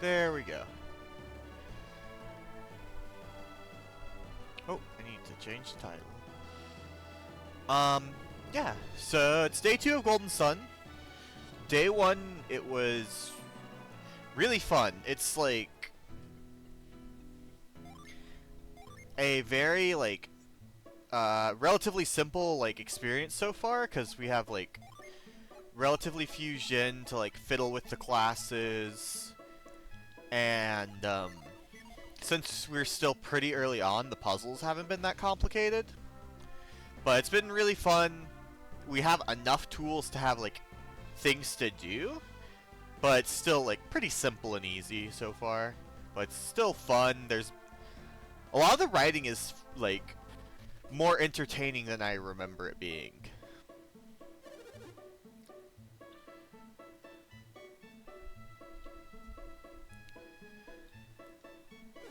There we go. Oh, I need to change the title. Yeah, so it's day 2 of Golden Sun. Day 1, it was really fun. It's like a very like relatively simple like experience so far, because we have like relatively few Jin to like fiddle with the classes, and since we're still pretty early on, the puzzles haven't been that complicated. But it's been really fun. We have enough tools to have like things to do, but it's still like pretty simple and easy so far. But it's still fun. There's a lot of the writing is like more entertaining than I remember it being.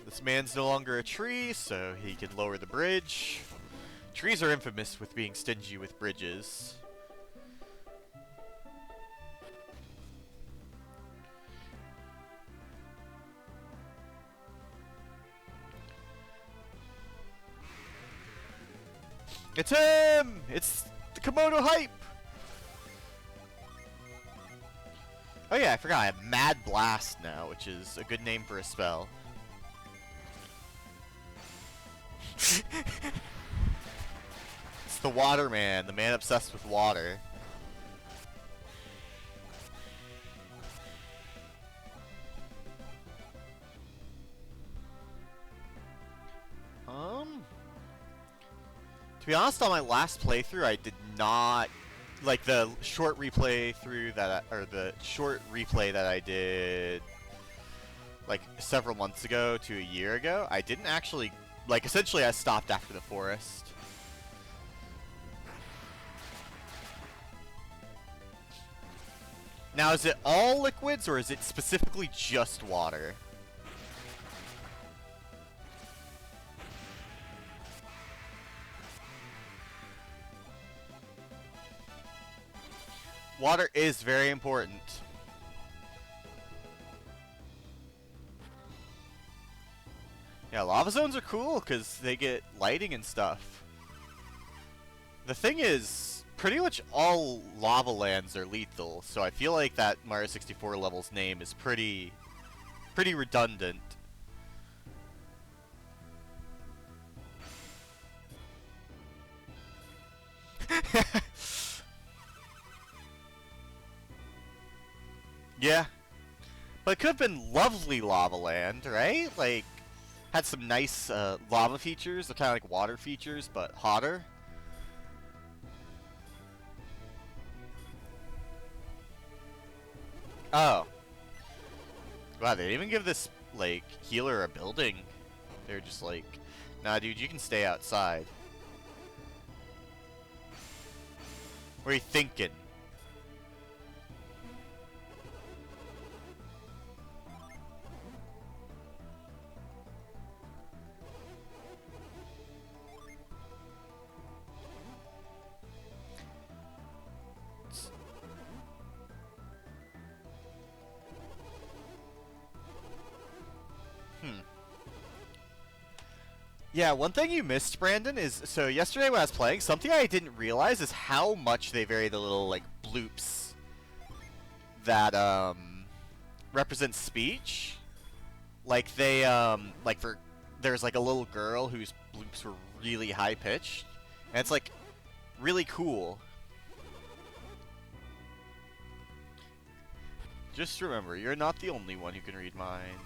This man's no longer a tree, so he can lower the bridge. Trees are infamous with being stingy with bridges. It's him! It's the Komodo Hype! Oh yeah, I forgot, I have Mad Blast now, which is a good name for a spell. It's the Water Man, the man obsessed with water. To be honest, on my last playthrough, I did not like the short replay through that, or the short replay that I did like several months ago to a year ago. I didn't actually like. Essentially, I stopped after the forest. Now, is it all liquids, or is it specifically just water? Water is very important. Yeah, lava zones are cool because they get lighting and stuff. The thing is, pretty much all lava lands are lethal, so I feel like that Mario 64 level's name is pretty redundant. Yeah. But it could have been lovely lava land, right? Like, had some nice lava features, kind of like water features, but hotter. Oh. Wow, they didn't even give this, like, healer a building. They're just like, nah, dude, you can stay outside. What are you thinking? Yeah, one thing you missed, Brandon, is, so yesterday when I was playing, something I didn't realize is how much they vary the little, like, bloops that, represent speech. Like, they, like, there's, like, a little girl whose bloops were really high-pitched, and it's, like, really cool. Just remember, you're not the only one who can read minds.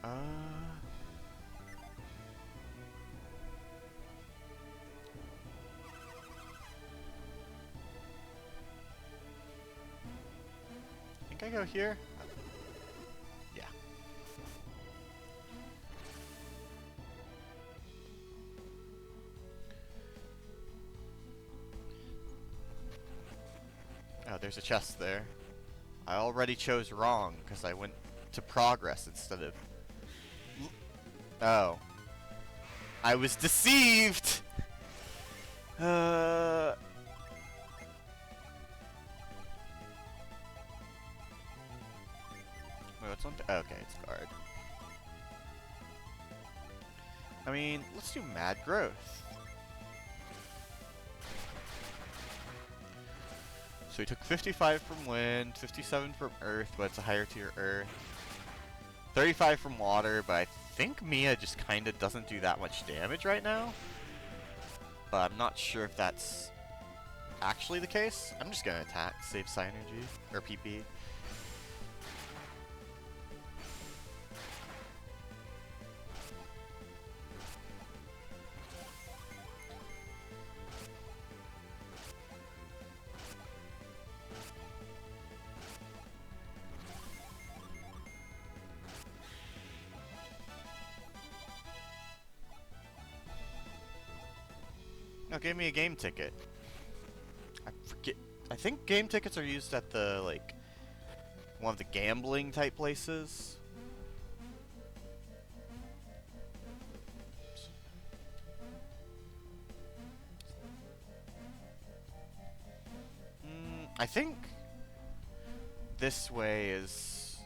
I think I go here? Yeah. Oh, there's a chest there. I already chose wrong, because I went to progress instead of... Oh. I was deceived! it's on. Okay, it's guard. I mean, let's do mad growth. So we took 55 from wind, 57 from earth, but it's a higher tier earth. 35 from water, but I think Mia just kind of doesn't do that much damage right now. But I'm not sure if that's actually the case. I'm just gonna attack, save Psynergy, or PP. No, give me a game ticket. I forget. I think game tickets are used at the, like, one of the gambling type places. I think this way is...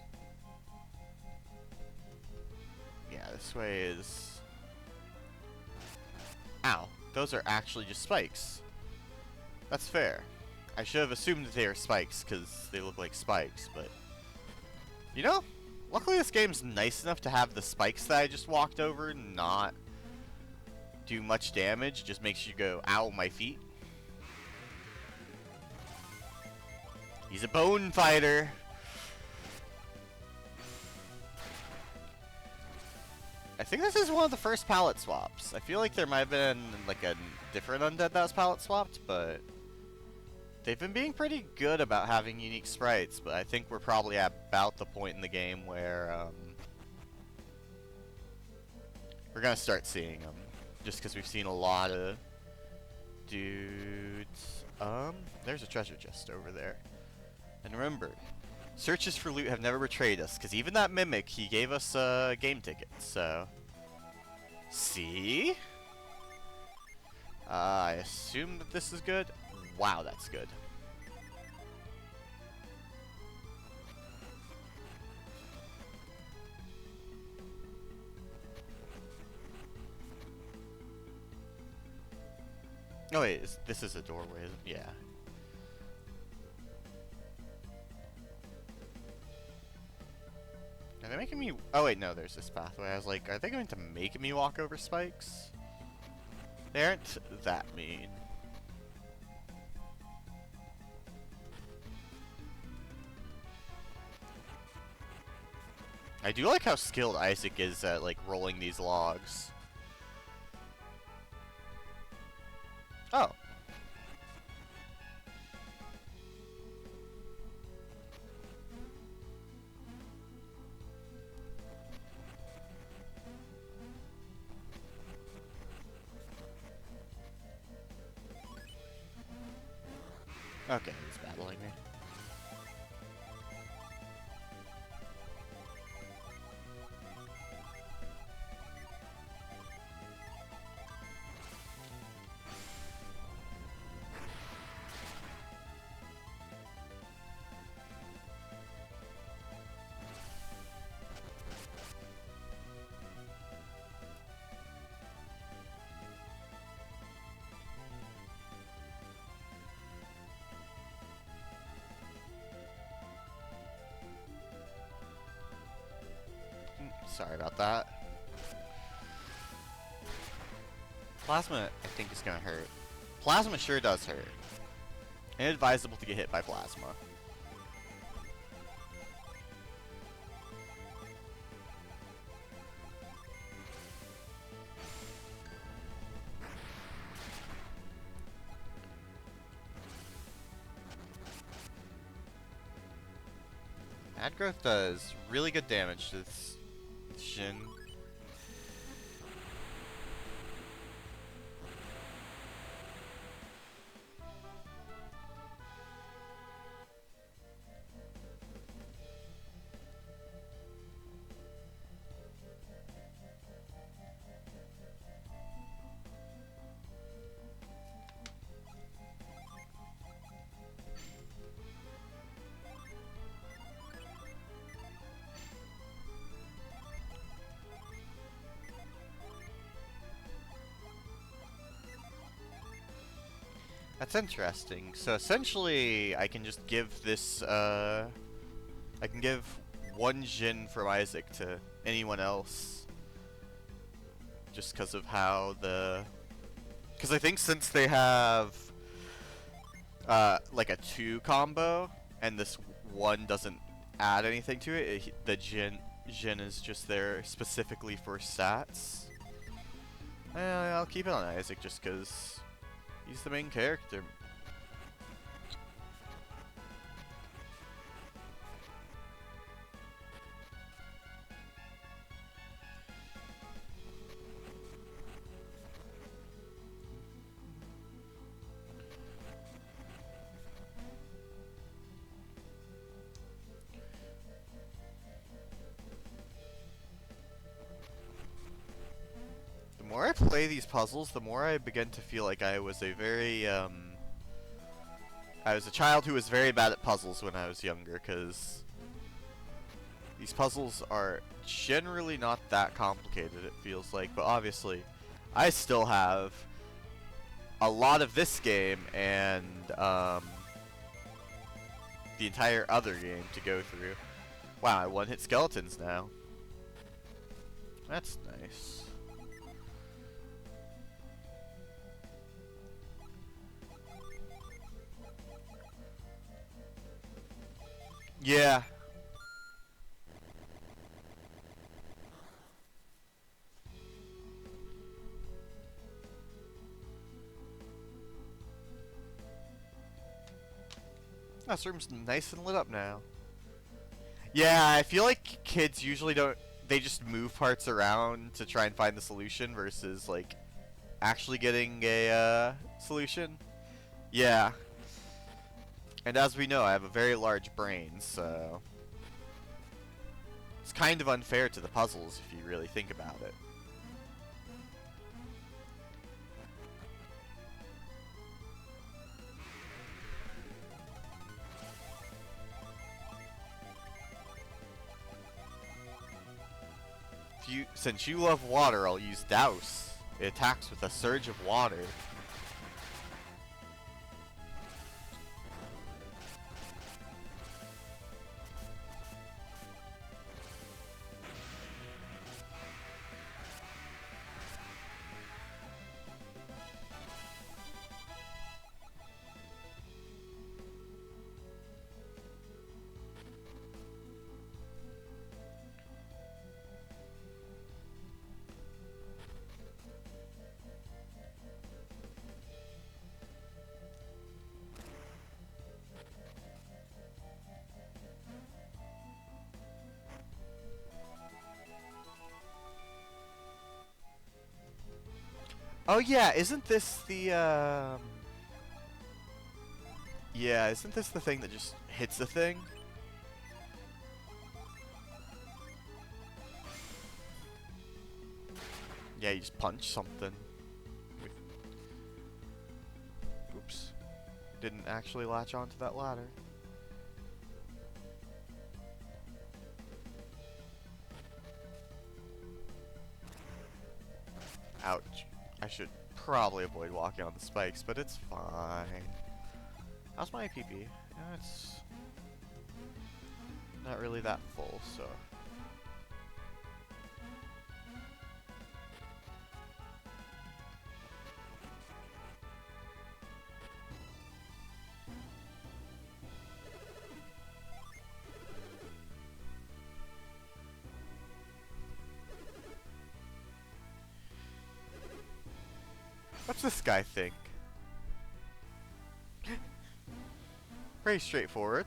Yeah, this way is... Ow. Those are actually just spikes. That's fair. I should have assumed that they were spikes, because they look like spikes, but... You know, luckily this game's nice enough to have the spikes that I just walked over not do much damage. It just makes you go, ow, my feet. He's a bone fighter. I think this is one of the first palette swaps. I feel like there might have been like a different undead that was palette swapped, but they've been being pretty good about having unique sprites. But I think we're probably at about the point in the game where we're gonna start seeing them, just because we've seen a lot of dudes. There's a treasure chest over there. And remember, searches for loot have never betrayed us, because even that mimic, he gave us a game ticket, so... See? I assume that this is good. Wow, that's good. Oh wait, this is a doorway, yeah. Are they making me... Oh wait, no, there's this pathway. I was like, are they going to make me walk over spikes? They aren't that mean. I do like how skilled Isaac is at, like, rolling these logs. Oh. Okay, he's battling me. Sorry about that. Plasma, I think, is gonna hurt. Plasma sure does hurt. Inadvisable to get hit by plasma. Mad Growth does really good damage to this Shin. That's interesting. So essentially, I can just give this, I can give one Jin from Isaac to anyone else. Just because of how the... Because I think since they have, like a 2 combo, and this 1 doesn't add anything to it, the Jin is just there specifically for stats. I'll keep it on Isaac just because he's the main character. The more I play these puzzles, the more I begin to feel like I was a very, I was a child who was very bad at puzzles when I was younger, because these puzzles are generally not that complicated, it feels like, but obviously, I still have a lot of this game and, the entire other game to go through. Wow, I one-hit skeletons now. That's nice. Yeah. This room's nice and lit up now. Yeah, I feel like kids usually don't... They just move parts around to try and find the solution versus, like, actually getting a solution. Yeah. And as we know, I have a very large brain, so... It's kind of unfair to the puzzles if you really think about it. Since you love water, I'll use Douse. It attacks with a surge of water. Oh yeah, isn't this the, Yeah, isn't this the thing that just hits the thing? Yeah, you just punch something. Oops. Didn't actually latch onto that ladder. Ouch. I should probably avoid walking on the spikes, but it's fine. How's my PP? Yeah, it's not really that full, so... What's this guy think? Pretty straightforward.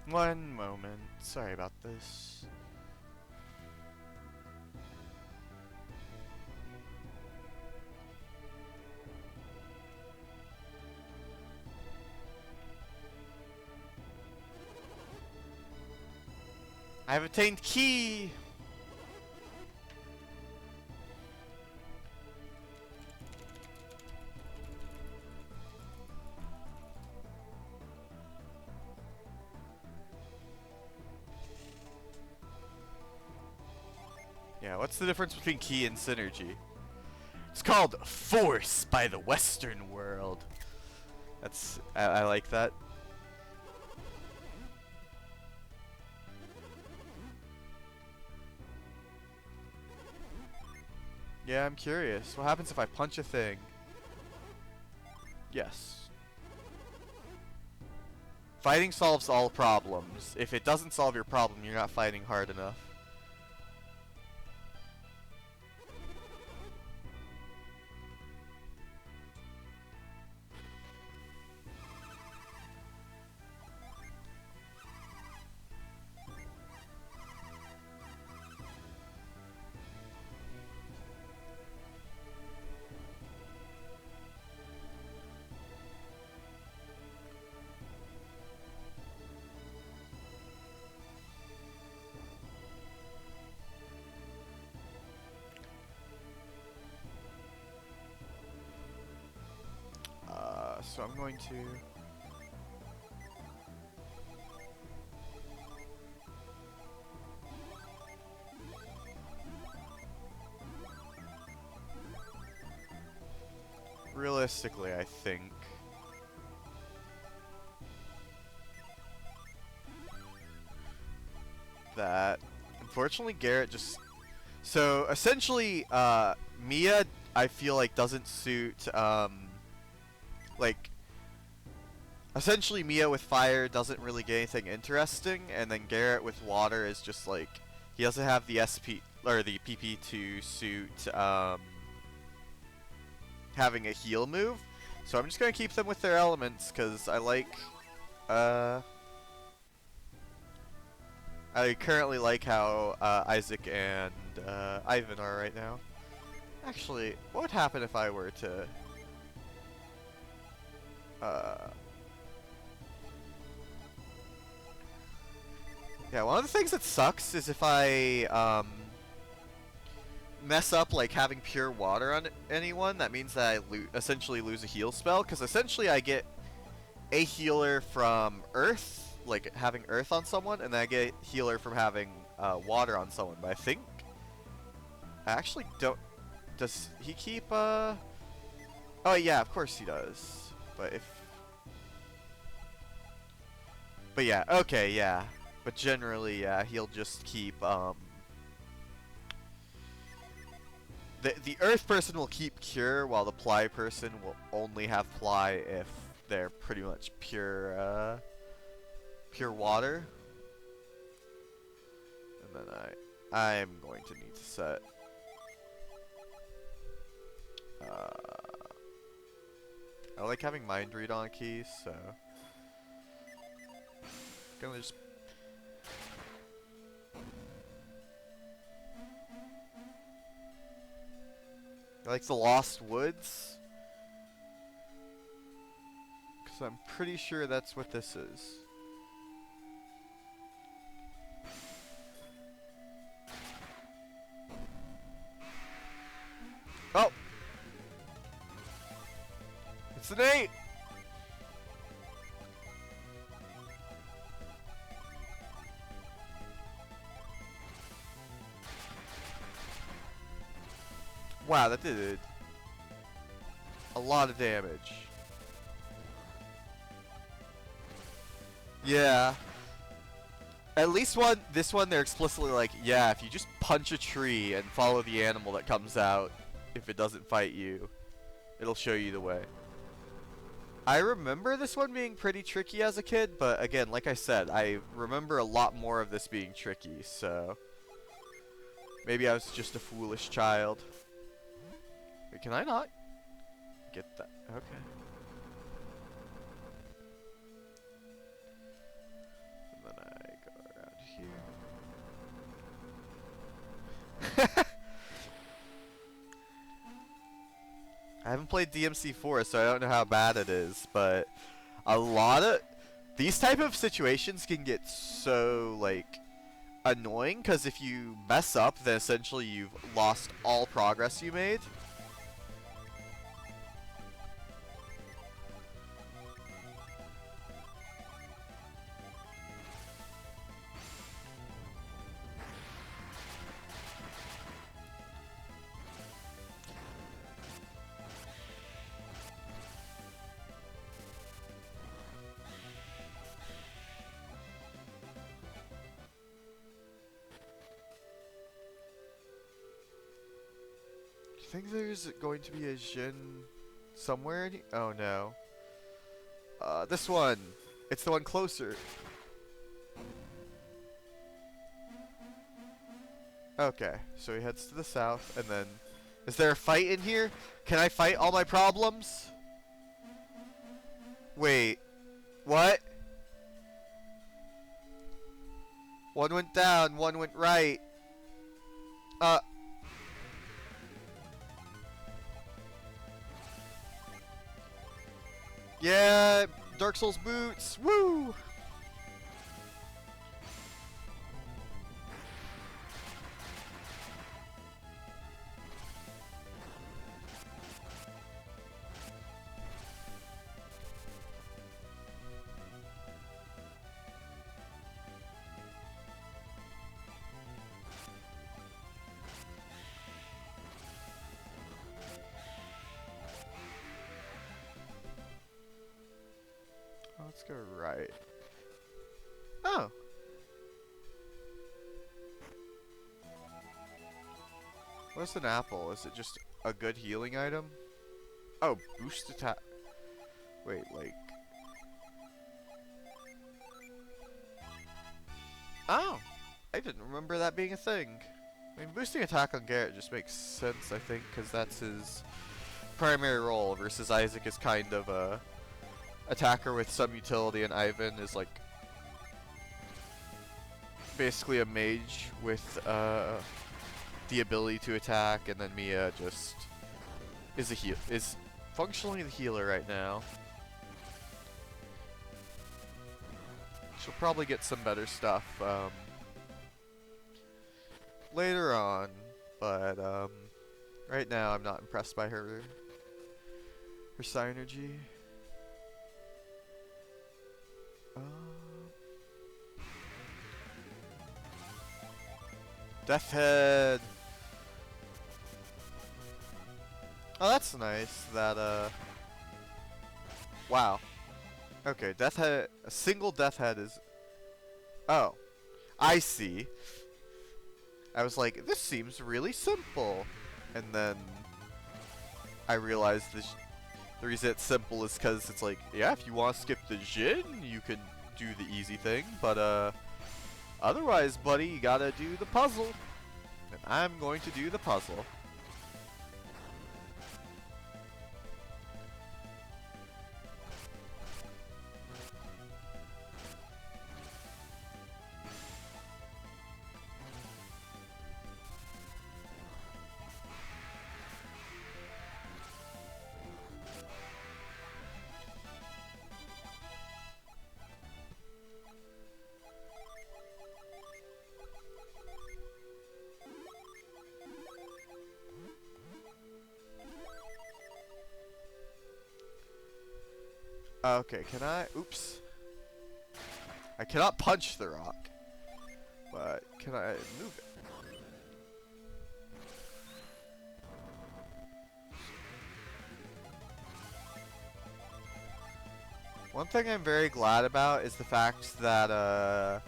One moment. Sorry about this. I have obtained key! Yeah, what's the difference between ki and synergy? It's called force by the Western world. I like that. Yeah, I'm curious. What happens if I punch a thing? Yes. Fighting solves all problems. If it doesn't solve your problem, you're not fighting hard enough. So I'm going to... Realistically, I think... that... Unfortunately, Garrett just... So, essentially, Mia, I feel like, doesn't suit, like... Essentially, Mia with fire doesn't really get anything interesting, and then Garrett with water is just like... He doesn't have the SP... or the PP to suit, having a heal move. So I'm just gonna keep them with their elements, because I like... I currently like how Isaac and Ivan are right now. Actually, what would happen if I were to... Yeah, one of the things that sucks is if I mess up like having pure water on anyone, that means that I essentially lose a heal spell, because essentially I get a healer from earth, like having earth on someone, and then I get a healer from having water on someone, but I think I actually don't... Does he keep Oh yeah, of course he does. But yeah, okay, yeah. But generally, yeah, he'll just keep the earth person will keep cure, while the ply person will only have ply if they're pretty much pure pure water. And then I'm going to need to set I like having mind read on keys, so gonna just I like the Lost Woods, because I'm pretty sure that's what this is. Oh! It's an 8! Wow, that did a lot of damage. Yeah. At least this one, they're explicitly like, yeah, if you just punch a tree and follow the animal that comes out, if it doesn't fight you, it'll show you the way. I remember this one being pretty tricky as a kid, but again, like I said, I remember a lot more of this being tricky, so... Maybe I was just a foolish child. Wait, can I not get that? Okay. And then I go around here. I haven't played DMC4, so I don't know how bad it is, but a lot of these type of situations can get so like annoying, because if you mess up, then essentially you've lost all progress you made. think there's going to be a Jin somewhere in here. Oh no. This one. It's the one closer. Okay, so he heads to the south, and then... Is there a fight in here? Can I fight all my problems? Wait. What? One went down, one went right. Yeah, Dark Souls boots. Woo! Let's go right. Oh. What's an apple? Is it just a good healing item? Oh, boost attack. Wait, like... Oh! I didn't remember that being a thing. I mean, boosting attack on Garrett just makes sense, I think, because that's his primary role, versus Isaac is kind of a attacker with some utility, and Ivan is like basically a mage with the ability to attack, and then Mia just is functionally the healer right now. She'll probably get some better stuff later on, but right now I'm not impressed by her synergy. Death Head. Oh, that's nice. That wow. Okay, Death Head. A single Death Head is. Oh, I see. I was like, this seems really simple, and then I realized the reason it's simple is because it's like, yeah, if you want to skip the Jin, you can do the easy thing, but otherwise, buddy, you gotta do the puzzle. And I'm going to do the puzzle. Okay, can I? Oops. I cannot punch the rock, but can I move it? One thing I'm very glad about is the fact that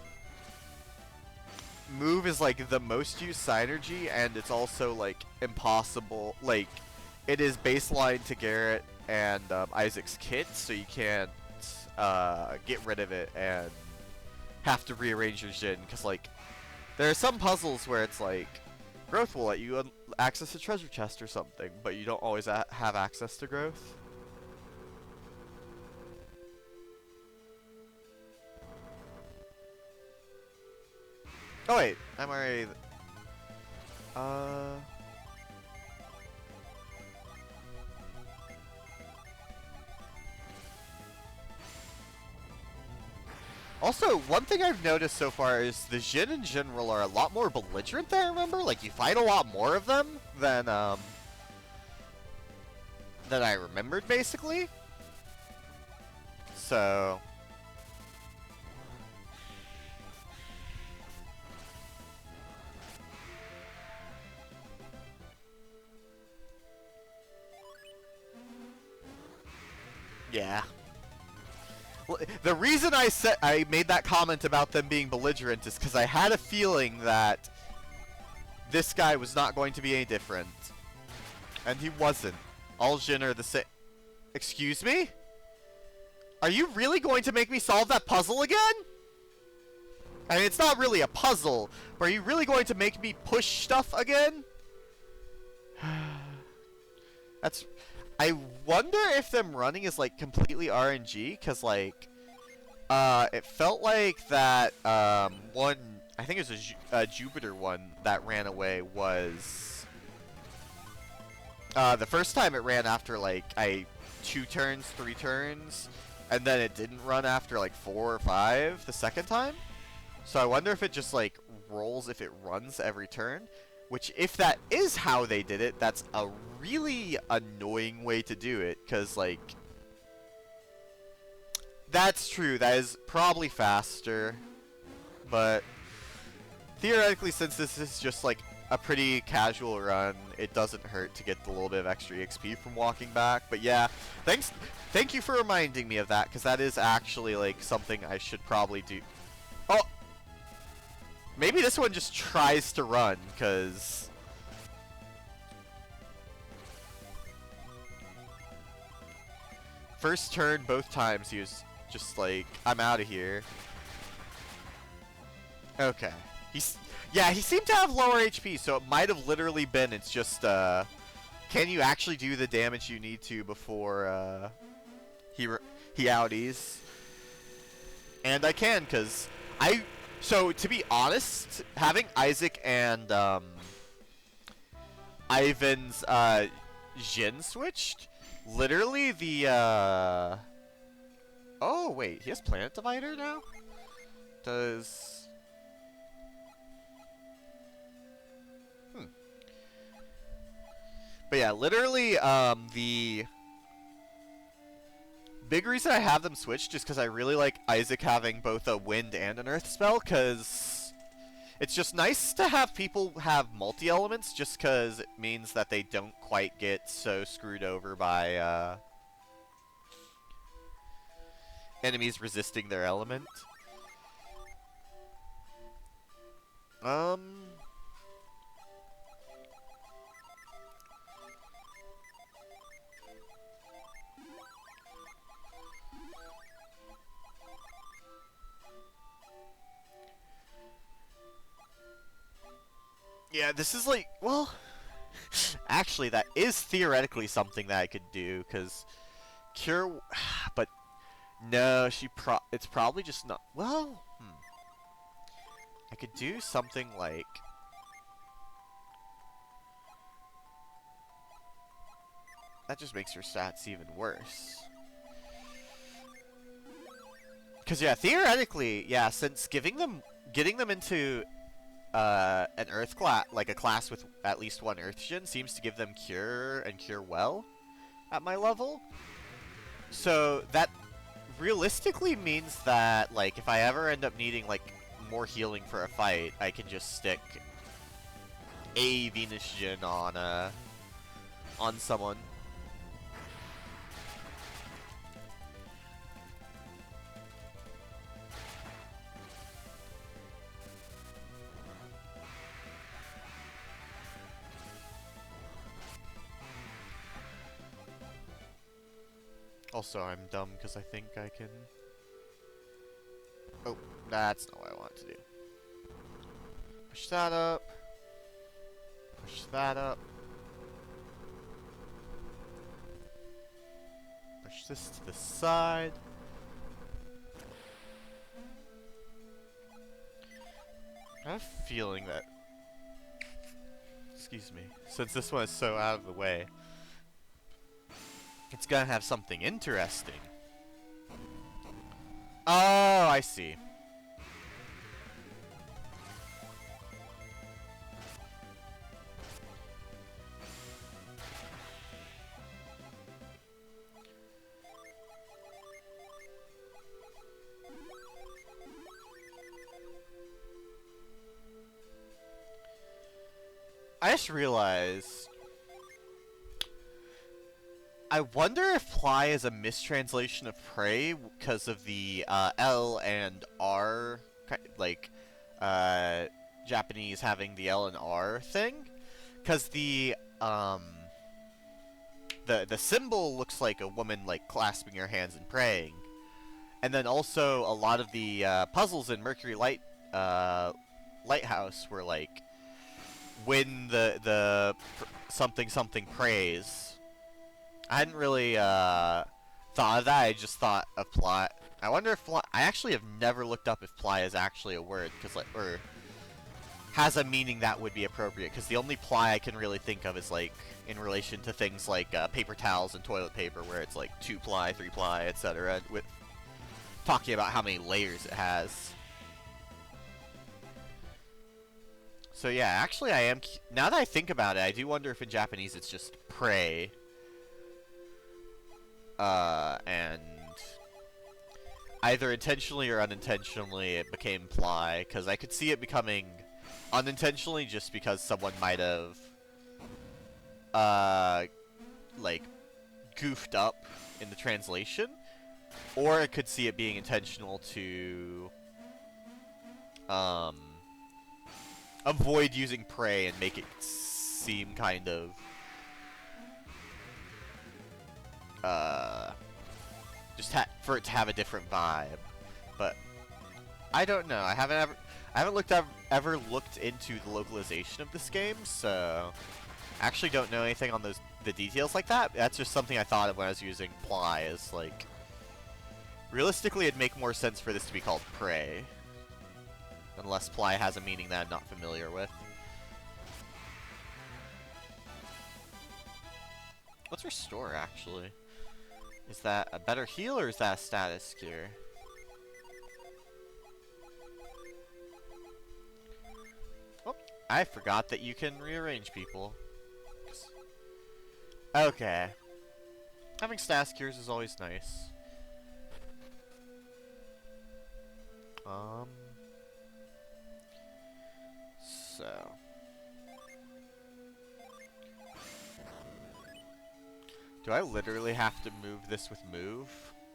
move is like the most used synergy, and it's also like impossible. Like, it is baseline to Garrett and Isaac's kit, so you can't get rid of it and have to rearrange your Jin, because like there are some puzzles where it's like growth will let you access a treasure chest or something, but you don't always have access to growth. Oh wait, I'm already also, one thing I've noticed so far is the Jin in general are a lot more belligerent than I remember. Like, you fight a lot more of them than I remembered, basically. So... yeah. The reason I made that comment about them being belligerent is because I had a feeling that this guy was not going to be any different. And he wasn't. All Jin are the same. Excuse me? Are you really going to make me solve that puzzle again? I mean, it's not really a puzzle, but are you really going to make me push stuff again? That's... I wonder if them running is, like, completely RNG, because, like, it felt like that, one, I think it was a Jupiter one that ran away was, the first time it ran after, like, 2 turns, 3 turns, and then it didn't run after, like, 4 or 5 the second time. So I wonder if it just, like, rolls if it runs every turn. Which, if that is how they did it, that's a really annoying way to do it. Because, like... That's true. That is probably faster. But... theoretically, since this is just, like, a pretty casual run, it doesn't hurt to get the little bit of extra EXP from walking back. But yeah, thank you for reminding me of that. Because that is actually, like, something I should probably do. Oh! Maybe this one just tries to run, because... First turn, both times, he was just like, I'm out of here. Okay. Yeah, he seemed to have lower HP, so it might have literally been, it's just, can you actually do the damage you need to before, he outies? And I can, because So, to be honest, having Isaac and, Ivan's, Jin switched, literally the, oh, wait, he has Planet Divider now? Does... But yeah, literally, the big reason I have them switched is because I really like Isaac having both a wind and an earth spell, because it's just nice to have people have multi-elements, just because it means that they don't quite get so screwed over by enemies resisting their element. Yeah, this is like, well, actually, that is theoretically something that I could do, because Cure, but no, it's probably just not, well, I could do something like, that just makes your stats even worse. Because, yeah, theoretically, yeah, since getting them into an earth class, like a class with at least one earth gen, seems to give them cure and cure well at my level. So that realistically means that, like, if I ever end up needing, like, more healing for a fight, I can just stick a Venus gen on someone. Also, I'm dumb because I think I can... Oh, that's not what I want to do. Push that up. Push that up. Push this to the side. I have a feeling that... Excuse me. Since this one is so out of the way, it's gonna have something interesting. Oh, I see. I just realized... I wonder if Ply is a mistranslation of Prey because of the L and R, like, Japanese having the L and R thing. Because the, the symbol looks like a woman like clasping her hands and praying. And then also a lot of the puzzles in Mercury Lighthouse were like when the something something prays. I hadn't really thought of that. I just thought of ply. I wonder if I actually have never looked up if ply is actually a word, because like or has a meaning that would be appropriate. Because the only ply I can really think of is like in relation to things like paper towels and toilet paper, where it's like 2-ply, 3-ply, etc. With talking about how many layers it has. So yeah, actually I am... Now that I think about it, I do wonder if in Japanese it's just pray. And either intentionally or unintentionally it became ply, because I could see it becoming unintentionally just because someone might have, like, goofed up in the translation. Or I could see it being intentional to, avoid using pray and make it seem kind of, just for it to have a different vibe. But I don't know. I haven't ever looked into the localization of this game, so I actually don't know anything on the details like that. That's just something I thought of when I was using ply. Is like, realistically, it'd make more sense for this to be called pray, unless ply has a meaning that I'm not familiar with. What's restore actually? Is that a better heal or is that a status cure? Oh, I forgot that you can rearrange people. Okay. Having status cures is always nice. So. Do I literally have to move this with move?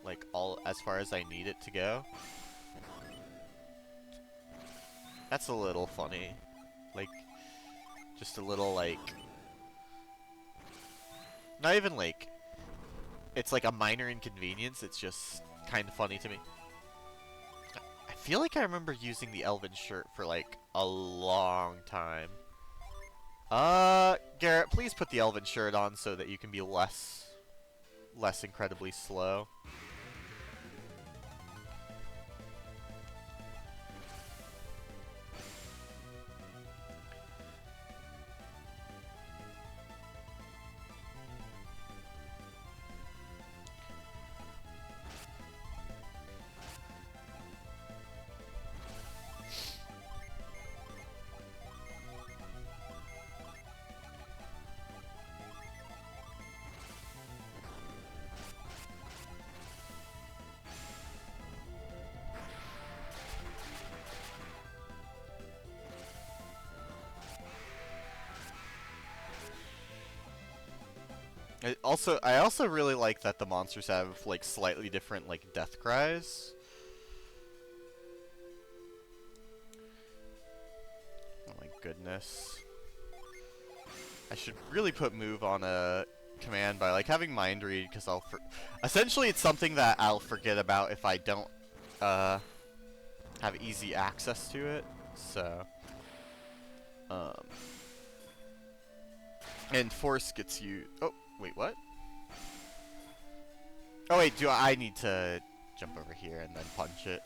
Like, all as far as I need it to go? That's a little funny. Like, just a little, like... Not even, like... It's like a minor inconvenience, it's just kind of funny to me. I feel like I remember using the elven shirt for, like, a long time. Garrett, please put the elven shirt on so that you can be less incredibly slow. I also really like that the monsters have like slightly different like death cries. Oh my goodness. I should really put move on a command by like having mind read, because essentially it's something that I'll forget about if I don't have easy access to it. So and force gets you. Oh, wait, what? Oh wait, I need to jump over here and then punch it?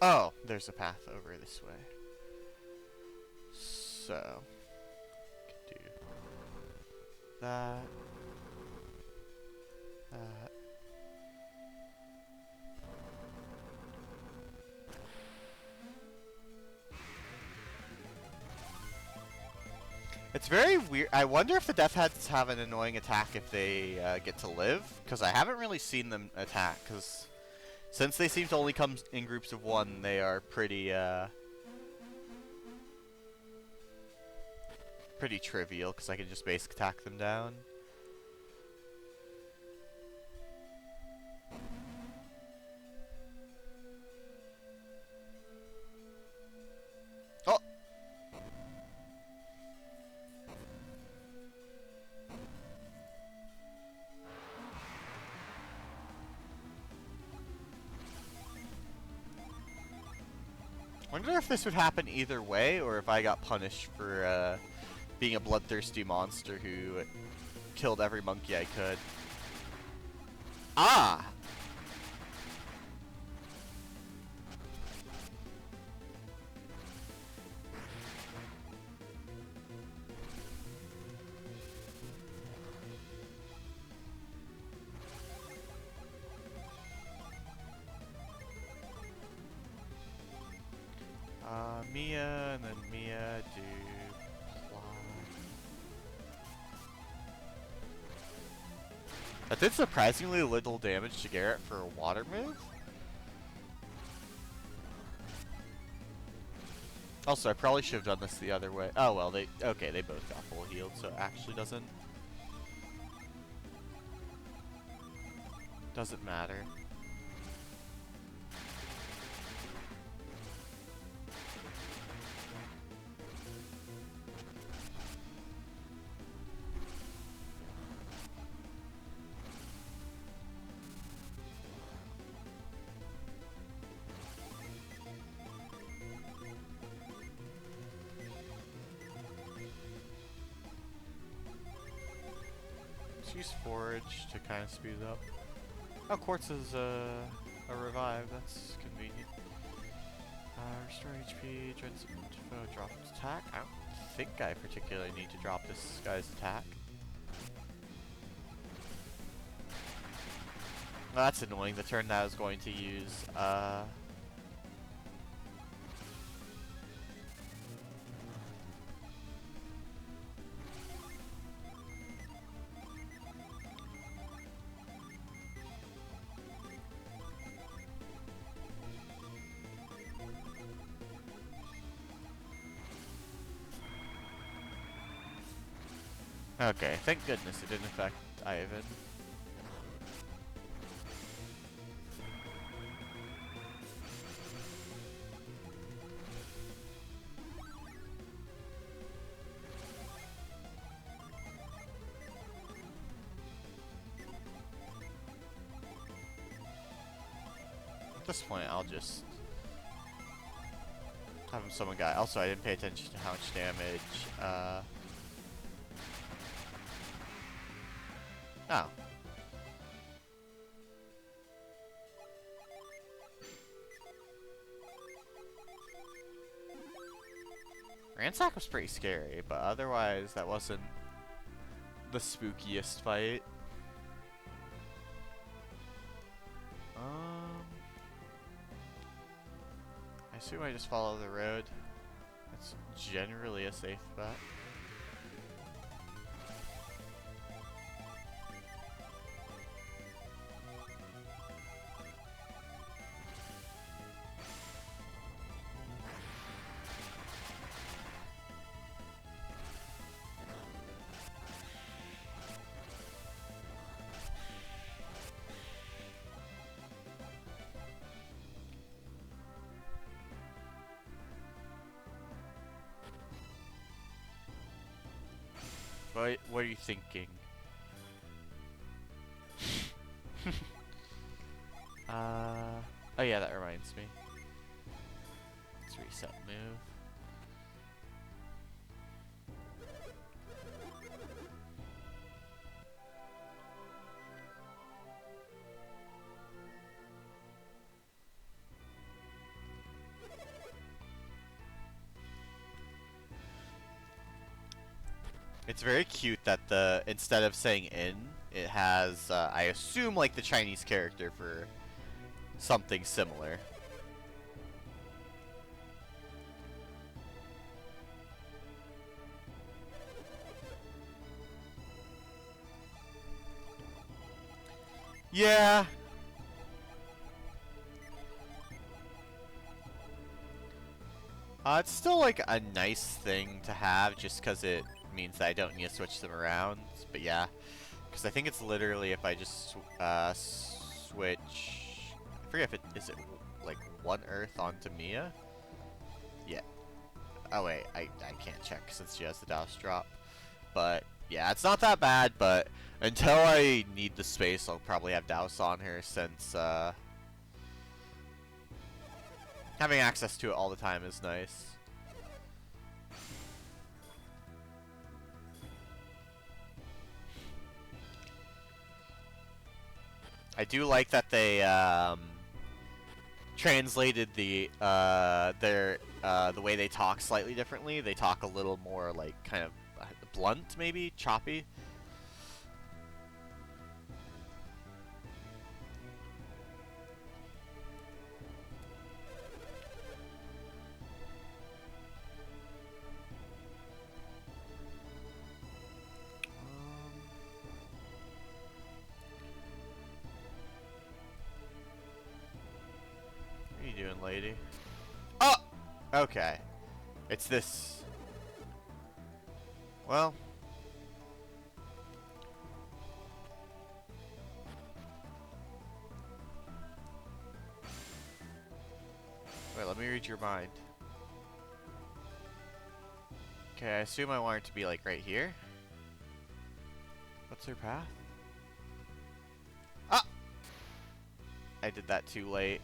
Oh, there's a path over this way. So, could do that. That. It's very weird. I wonder if the Death Heads have an annoying attack if they get to live, because I haven't really seen them attack. Because since they seem to only come in groups of one, they are pretty trivial. Because I can just basic attack them down. Oh. Wonder if this would happen either way, or if I got punished for being a bloodthirsty monster who killed every monkey I could. Ah! Mia, and then Mia do plot. That did surprisingly little damage to Garrett for a water move. Also, I probably should have done this the other way. Oh well, they both got full healed, so it actually doesn't matter. Use Forage to kind of speed it up. Oh, Quartz is a revive. That's convenient. Restore HP, join some foe, drop its attack. I don't think I particularly need to drop this guy's attack. Well, that's annoying. The turn that I was going to use, okay, thank goodness it didn't affect Ivan. At this point, I'll just have him summon guy. Also, I didn't pay attention to how much damage, Oh. Ransack was pretty scary, but otherwise that wasn't the spookiest fight. I assume I just follow the road. That's generally a safe bet. What are you thinking? Oh yeah, that reminds me. Let's reset move. It's very cute that instead of saying in, it has, I assume, like the Chinese character for something similar. Yeah. It's still like a nice thing to have just because it means that I don't need to switch them around. But yeah, because I think it's literally if I just switch. I forget if it is it like one Earth onto Mia. Yeah. Oh wait, I can't check since she has the Douse drop. But yeah, it's not that bad. But until I need the space, I'll probably have Douse on her since having access to it all the time is nice. I do like that they translated the way they talk slightly differently. They talk a little more like kind of blunt, maybe choppy. What are you doing, lady? Oh! Okay. It's this. Well. Wait, let me read your mind. Okay, I assume I want it to be like right here. What's her path? Ah! I did that too late.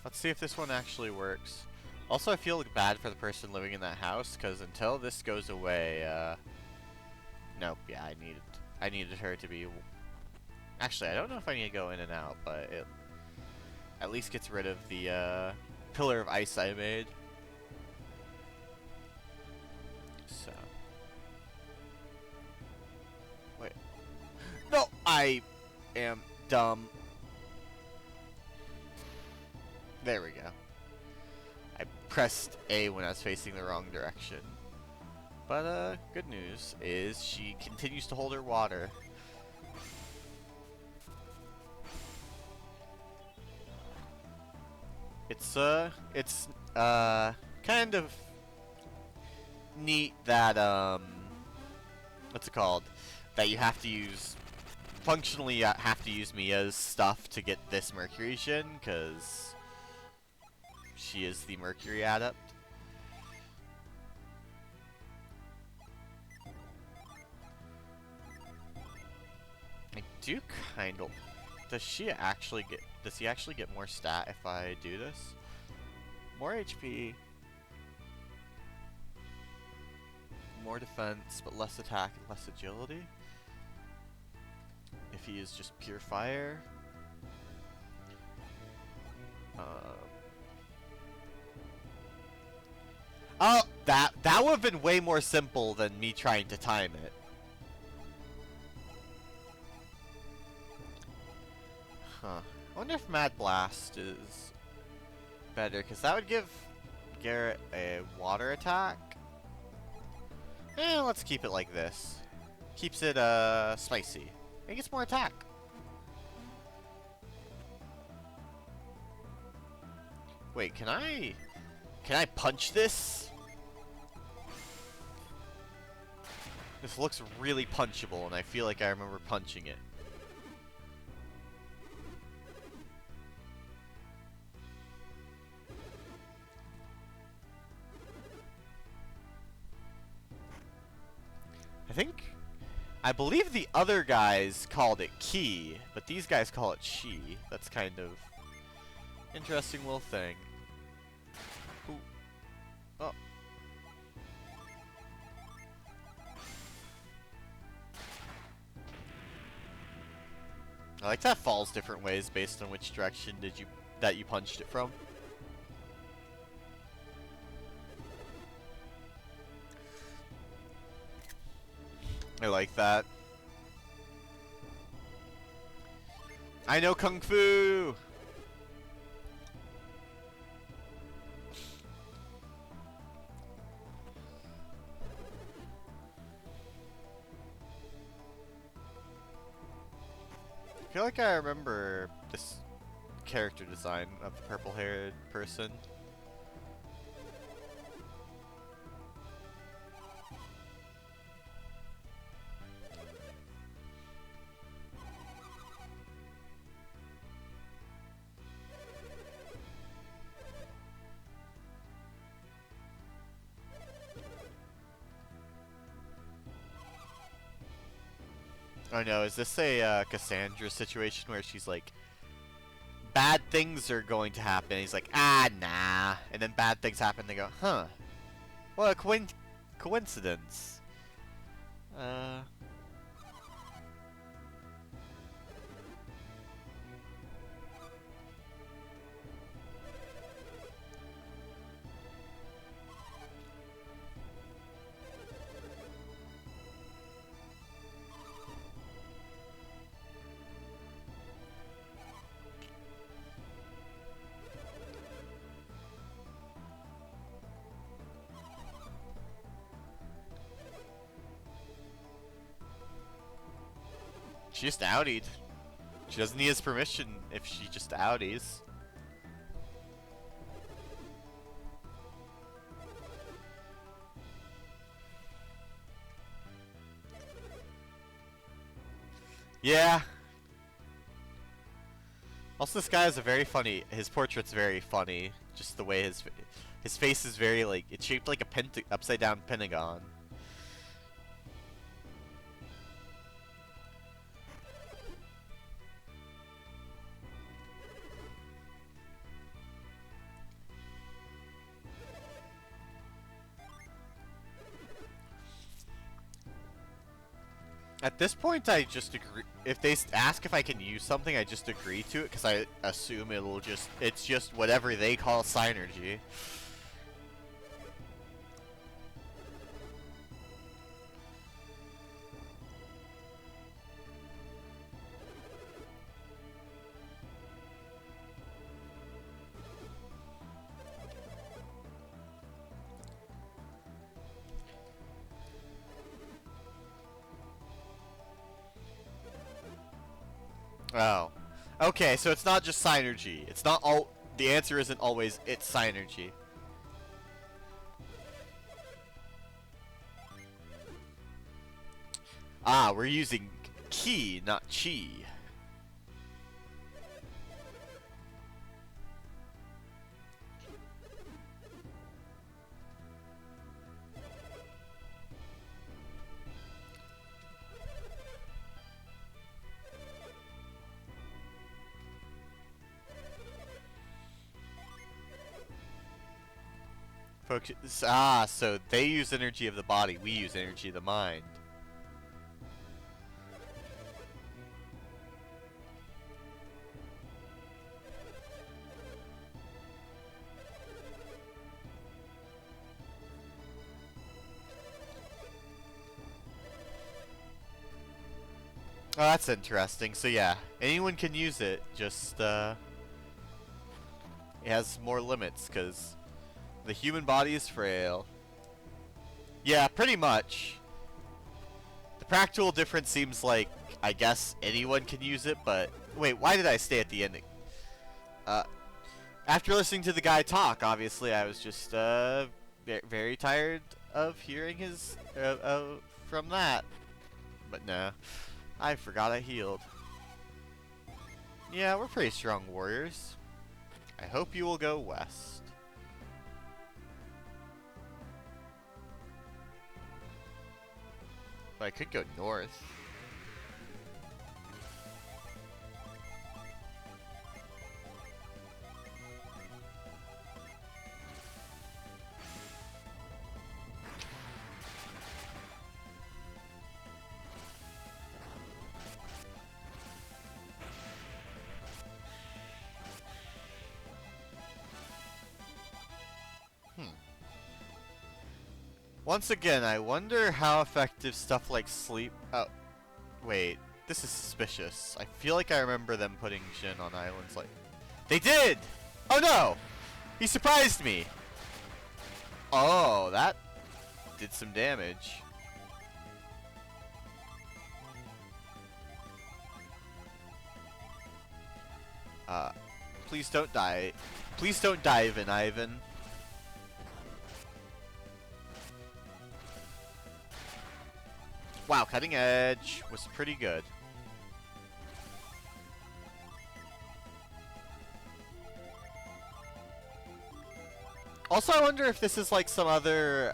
Let's see if this one actually works. Also, I feel bad for the person living in that house, because until this goes away, nope, yeah, I needed her to be... Actually, I don't know if I need to go in and out, but it at least gets rid of the, pillar of ice I made. So... Wait. No! I am dumb. There we go. I pressed A when I was facing the wrong direction. But, good news is she continues to hold her water. It's kind of neat that, what's it called? That you have to use, functionally have to use Mia's stuff to get this Mercury Jin, because she is the Mercury Adept. I do kind of... Does he actually get more stat if I do this? More HP. More defense, but less attack and less agility. If he is just pure fire. Oh, that would have been way more simple than me trying to time it. Huh. I wonder if Mad Blast is better, because that would give Garrett a water attack. Let's keep it like this. Keeps it, spicy. It gets more attack. Wait, can I punch this? This looks really punchable, and I feel like I remember punching it. I believe the other guys called it Ki, but these guys call it Shi. That's kind of interesting little thing. Ooh. Oh. I like that falls different ways based on which direction that you punched it from. I like that. I know Kung Fu! feel like I remember this character design of the purple-haired person. Oh no, is this a Cassandra situation where she's like, bad things are going to happen? He's like, ah, nah. And then bad things happen, they go, huh. What a coincidence. She just outed. She doesn't need his permission if she just outies. Yeah. Also, this guy is a very funny. His portrait's very funny. Just the way his face is very like it's shaped like a upside down pentagon. At this point, I just agree. If they ask if I can use something, I just agree to it because I assume it's just whatever they call synergy. Oh. Okay, so it's not just synergy. It's not all. The answer isn't always it's synergy. Ah, we're using ki, not chi. Focus. Ah, so they use energy of the body, we use energy of the mind. Oh, that's interesting. So yeah, anyone can use it, just it has more limits, because the human body is frail. Yeah, pretty much. The practical difference seems like, I guess, anyone can use it, but... Wait, why did I stay at the ending? After listening to the guy talk, obviously, I was just, very tired of hearing his, from that. But no, I forgot I healed. Yeah, we're pretty strong warriors. I hope you will go west. But I could go north. Once again, I wonder how effective stuff like sleep... Oh, wait. This is suspicious. I feel like I remember them putting Jin on islands like... They did! Oh no! He surprised me! Oh, that did some damage. Uh, please don't die. Please don't dive in, Ivan. Wow, cutting edge was pretty good. Also, I wonder if this is like some other,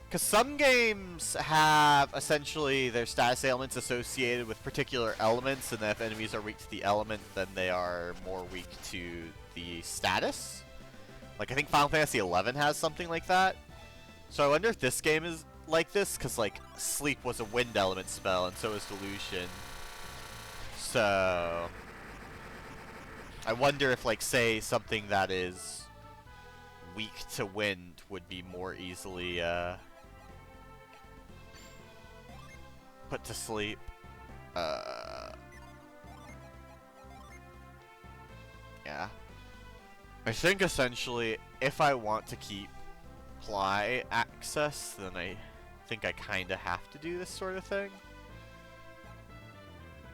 because some games have essentially their status ailments associated with particular elements, and if enemies are weak to the element, then they are more weak to the status. Like, I think Final Fantasy XI has something like that. So I wonder if this game is like this, because, like, Sleep was a wind element spell, and so is Delusion. So I wonder if, like, say, something that is weak to wind would be more easily, put to sleep. Yeah. I think, essentially, if I want to keep Ply access, then I think I kind of have to do this sort of thing.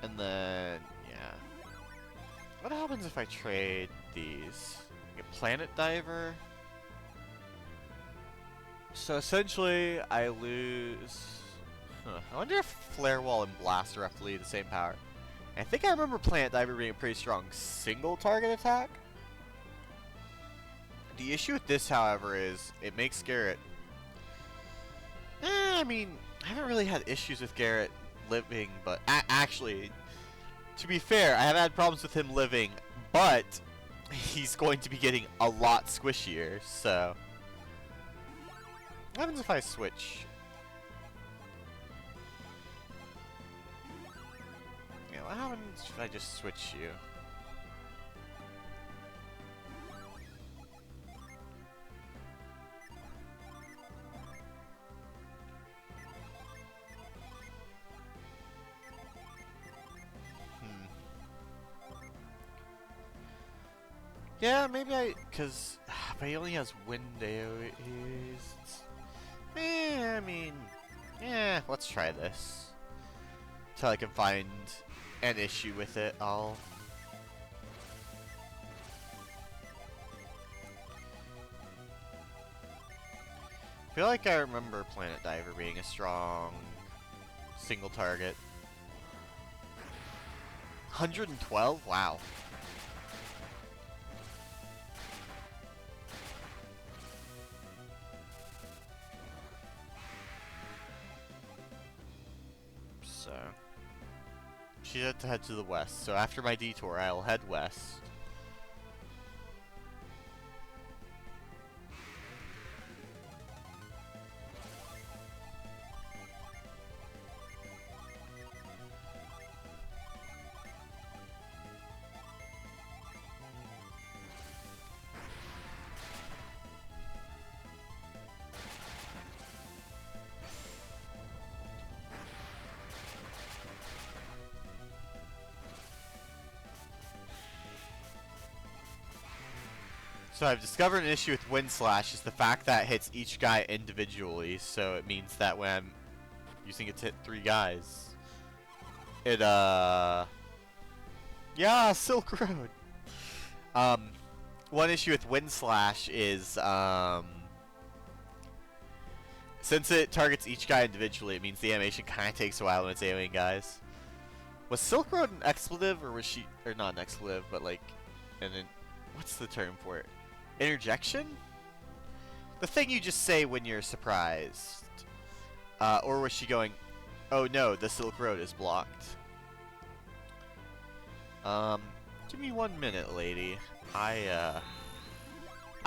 And then, yeah. What happens if I trade these? Get Planet Diver. So essentially, I lose... I wonder if Flare Wall and Blast are roughly the same power. I think I remember Planet Diver being a pretty strong single target attack. The issue with this, however, is it makes Garrett... I mean, I haven't really had issues with Garrett living, but... actually, to be fair, I have had problems with him living, but he's going to be getting a lot squishier, so... What happens if I switch? Yeah, what happens if I just switch you? Yeah, maybe because but he only has wind AoEs. I mean, yeah, let's try this. Until I can find an issue with it, I feel like I remember Planet Diver being a strong single target. 112? Wow. So, she had to head to the west. So after my detour, I'll head west. So I've discovered an issue with Wind Slash is the fact that it hits each guy individually, so it means that when I'm using it to hit 3 guys, it, yeah, Silk Road! One issue with Wind Slash is, since it targets each guy individually, it means the animation kinda takes a while when it's AoEing guys. Was Silk Road an expletive, or was she, or not an expletive, but like, what's the term for it? Interjection? The thing you just say when you're surprised. Or was she going, oh no, the Silk Road is blocked. Give me 1 minute, lady. I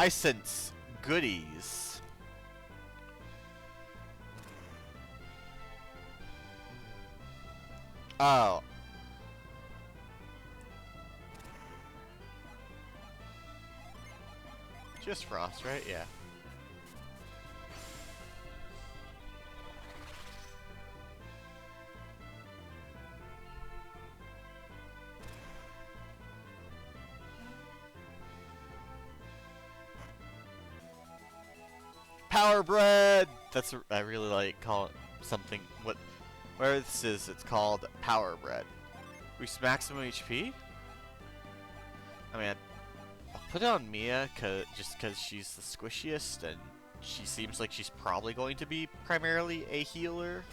sense goodies. Oh. Just Frost, right? Yeah. Power Bread! That's I really like call it something where this is, it's called Power Bread. Boost maximum HP? I mean, I'll put it on Mia just because she's the squishiest and she seems like she's probably going to be primarily a healer.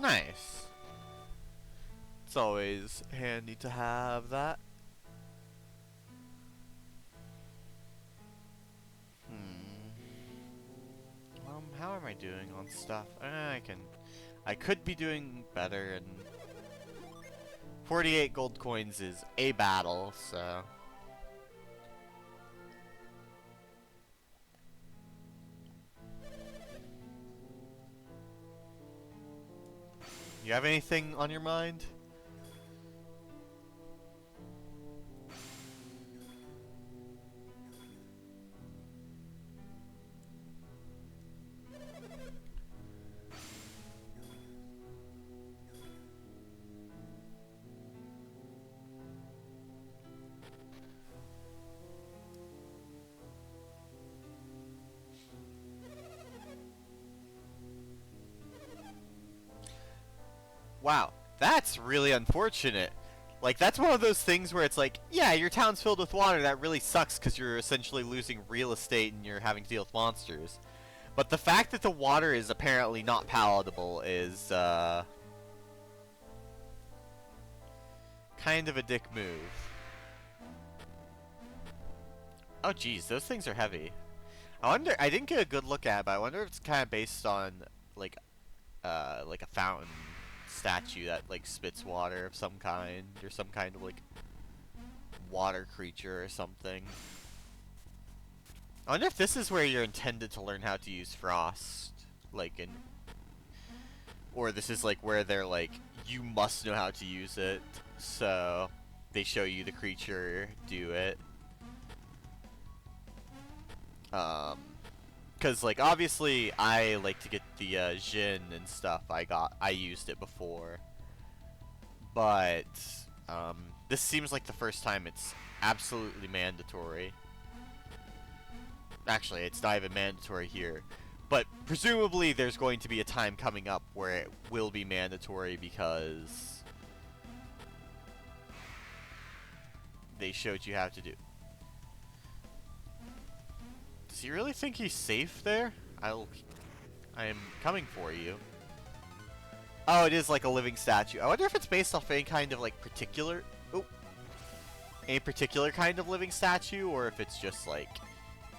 Nice. It's always handy to have that. How am I doing on stuff? I could be doing better, and 48 gold coins is a battle, so. You have anything on your mind? Wow, that's really unfortunate. Like, that's one of those things where it's like, yeah, your town's filled with water, that really sucks because you're essentially losing real estate and you're having to deal with monsters. But the fact that the water is apparently not palatable is, kind of a dick move. Oh geez, those things are heavy. I wonder, I didn't get a good look at it, but I wonder if it's kind of based on, like a fountain statue that like spits water of some kind, or some kind of like water creature or something. I wonder if this is where you're intended to learn how to use frost, like in, or this is like where they're like, you must know how to use it, so they show you the creature do it. Cause like obviously I like to get the Jin and stuff. I used it before, but this seems like the first time it's absolutely mandatory. Actually, it's not even mandatory here, but presumably there's going to be a time coming up where it will be mandatory because they showed you how to do. Does he really think he's safe there? I am coming for you. Oh, it is like a living statue. I wonder if it's based off any kind of like particular, a particular kind of living statue, or if it's just like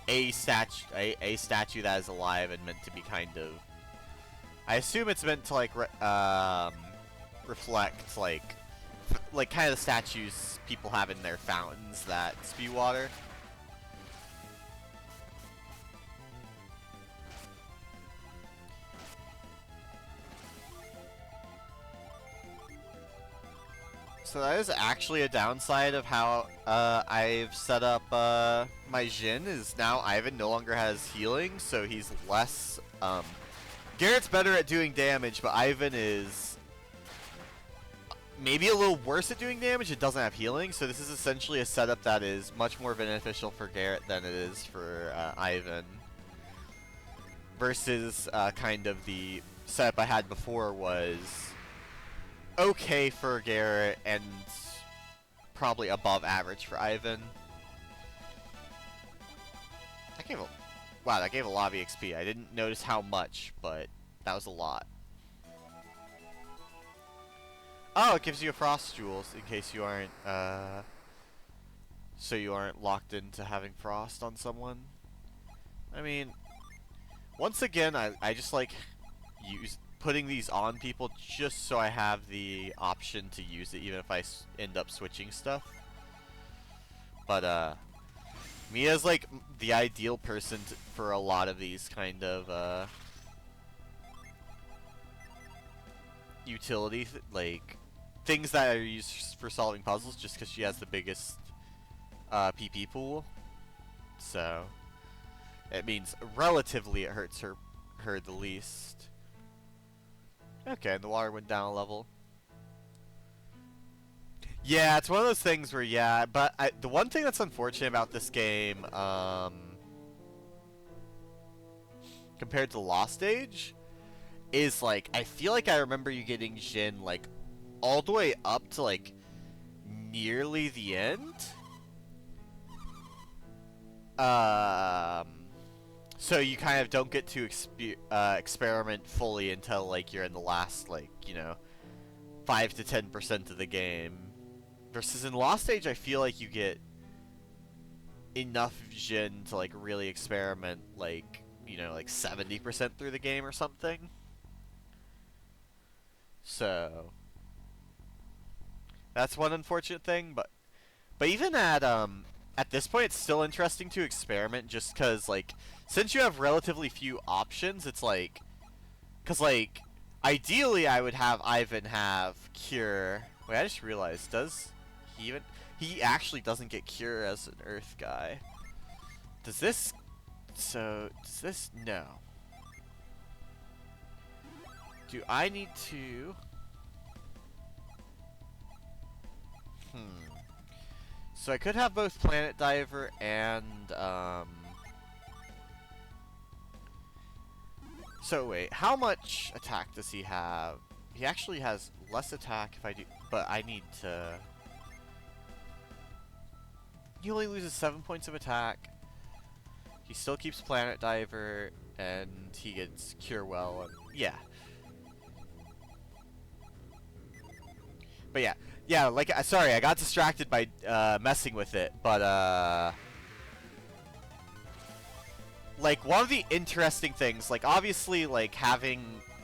a statue that is alive and meant to be kind of. I assume it's meant to like reflect like kind of the statues people have in their fountains that spew water. So that is actually a downside of how I've set up my Jin, is now Ivan no longer has healing, so he's less... Garrett's better at doing damage, but Ivan is maybe a little worse at doing damage. It doesn't have healing, so this is essentially a setup that is much more beneficial for Garrett than it is for Ivan. Versus kind of the setup I had before was okay for Garrett and probably above average for Ivan. Wow, that gave a lot of XP. I didn't notice how much, but that was a lot. Oh, it gives you a frost jewels in case you aren't so you aren't locked into having frost on someone. I mean, once again, I just like putting these on people just so I have the option to use it even if I end up switching stuff. But Mia's like the ideal person for a lot of these kind of utility like things that are used for solving puzzles, just because she has the biggest PP pool. So it means relatively it hurts her the least. Okay, and the water went down a level. Yeah, it's one of those things where, yeah, but the one thing that's unfortunate about this game, compared to Lost Age, is, like, I feel like I remember you getting Jin, like, all the way up to, like, nearly the end. So you kind of don't get to experiment fully until, like, you're in the last, like, you know, 5 to 10% of the game. Versus in Lost Age, I feel like you get enough Jin to, like, really experiment, like, you know, like 70% through the game or something. So that's one unfortunate thing, but even at this point, it's still interesting to experiment, just because, like, since you have relatively few options, it's like, because, like, ideally I would have Ivan have Cure. Wait, I just realized, does he even... He actually doesn't get Cure as an Earth guy. Does this... So, does this... No. Do I need to... So I could have both Planet Diver and, So wait, how much attack does he have? He actually has less attack if I do... But I need to... He only loses 7 points of attack. He still keeps Planet Diver, and he gets Cure Well, and yeah. But yeah. Yeah, like, sorry, I got distracted by messing with it, but like, one of the interesting things, like, obviously, like,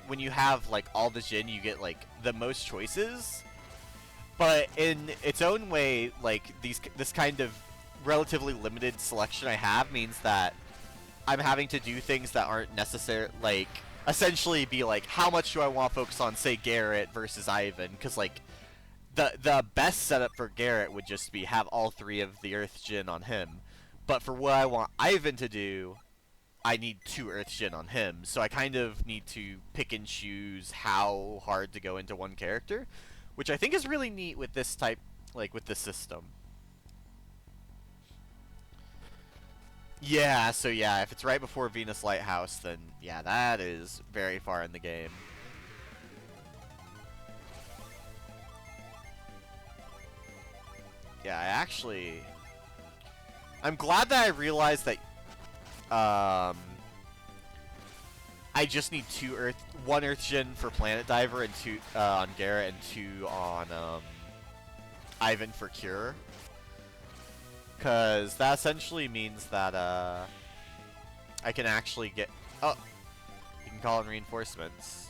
when you have, like, all the Jin, you get, like, the most choices, but in its own way, like, this kind of relatively limited selection I have means that I'm having to do things that aren't necessary, like, essentially be like, how much do I want to focus on, say, Garrett versus Ivan, because, like, the best setup for Garrett would just be have all 3 of the Earth Jin on him. But for what I want Ivan to do, I need 2 Earth Jin on him. So I kind of need to pick and choose how hard to go into one character, which I think is really neat with this type, like, with this system. Yeah, so yeah, if it's right before Venus Lighthouse, then yeah, that is very far in the game. Yeah, I'm glad that I realized that, I just need 1 Earth Gen for Planet Diver and 2, on Garrett, and 2 on, Ivan for Cure. Because that essentially means that, I can actually get, oh, you can call in reinforcements.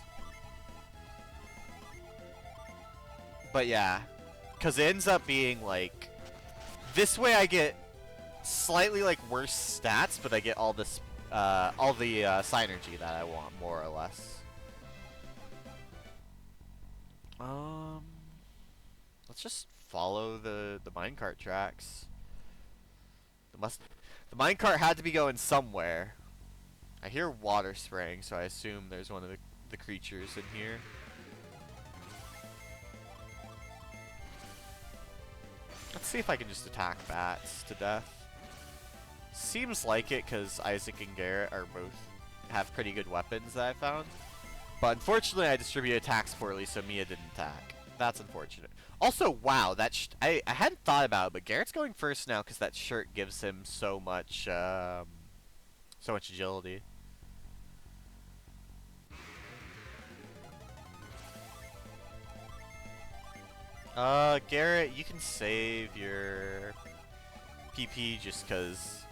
But yeah, because it ends up being, like, this way I get slightly, like, worse stats, but I get all this, all the, synergy that I want, more or less. Let's just follow the minecart tracks. The minecart had to be going somewhere. I hear water spraying, so I assume there's one of the creatures in here. Let's see if I can just attack bats to death. Seems like it, because Isaac and Garrett are both have pretty good weapons that I found. But unfortunately, I distribute attacks poorly, so Mia didn't attack. That's unfortunate. Also, wow, that I hadn't thought about it, but Garrett's going first now because that shirt gives him so much agility. Garrett, you can save your PP just because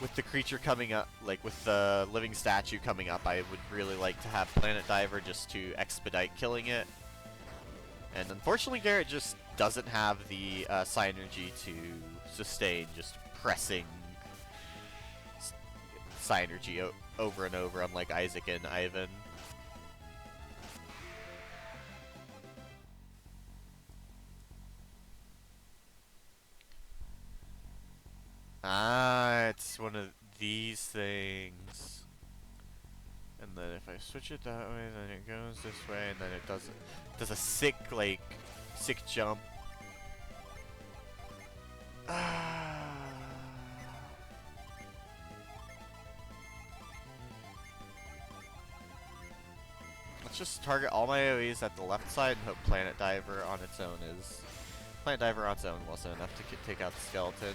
with the creature coming up, like with the living statue coming up, I would really like to have Planet Diver just to expedite killing it. And unfortunately, Garrett just doesn't have the synergy to sustain just pressing Psynergy over and over, unlike Isaac and Ivan. Ah, it's one of these things. And then if I switch it that way, then it goes this way, and then it does a sick, like, sick jump. Let's just target all my AoEs at the left side and hope Planet Diver on its own is... Planet Diver on its own wasn't enough to take out the skeleton.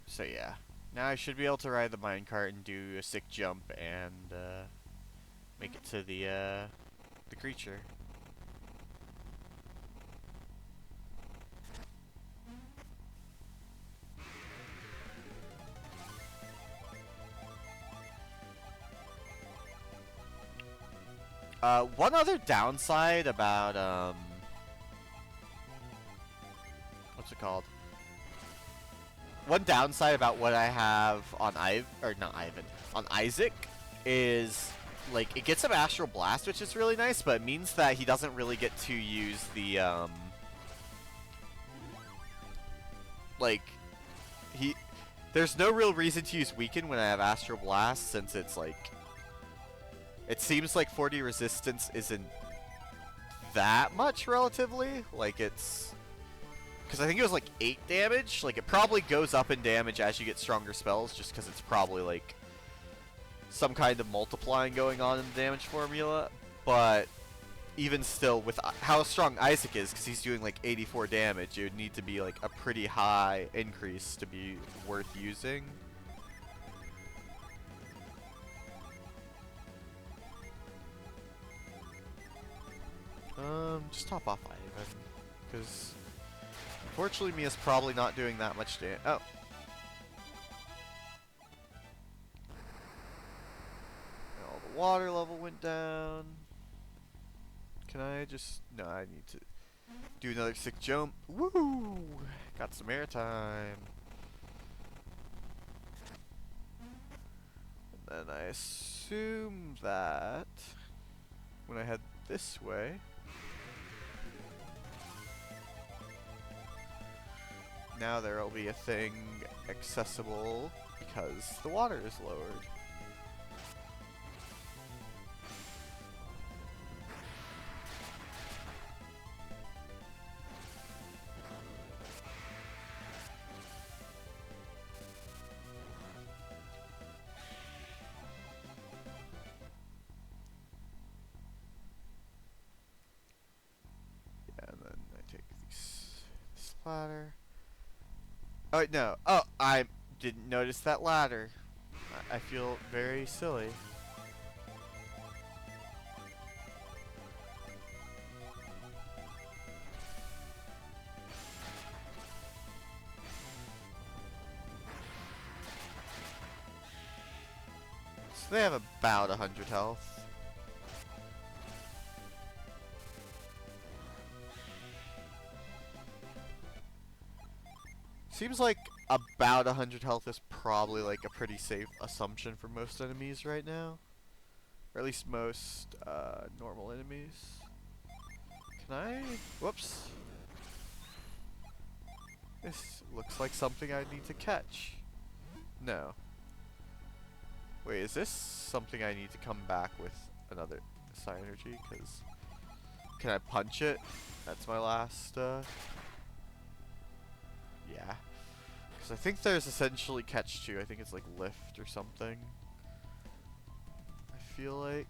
So yeah, now I should be able to ride the minecart and do a sick jump and make it to the creature. One other downside about what's it called? One downside about what I have on on Isaac is, like, it gets him Astral Blast, which is really nice, but it means that he doesn't really get to use the, like, there's no real reason to use Weaken when I have Astral Blast, since it's, like, it seems like 40 resistance isn't that much, relatively. Like, it's... Because I think it was like 8 damage. Like, it probably goes up in damage as you get stronger spells, just because it's probably like some kind of multiplying going on in the damage formula. But even still, with how strong Isaac is, because he's doing like 84 damage, it would need to be like a pretty high increase to be worth using. Just top off Ivan, because unfortunately Mia's probably not doing that much damage. Oh. All the water level went down. Can I just... No, I need to do another sick jump. Woo! Got some airtime. And then I assume that when I head this way, now there will be a thing accessible because the water is lowered. Yeah, and then I take this ladder. Oh, wait, no. Oh, I didn't notice that ladder. I feel very silly. So they have about 100 health. Seems like about 100 health is probably like a pretty safe assumption for most enemies right now. Or at least most normal enemies. Can I? Whoops. This looks like something I need to catch. No. Wait, is this something I need to come back with another Psynergy? Because can I punch it? That's my last, yeah. Because I think there's essentially catch 2. I think it's like lift or something. I feel like.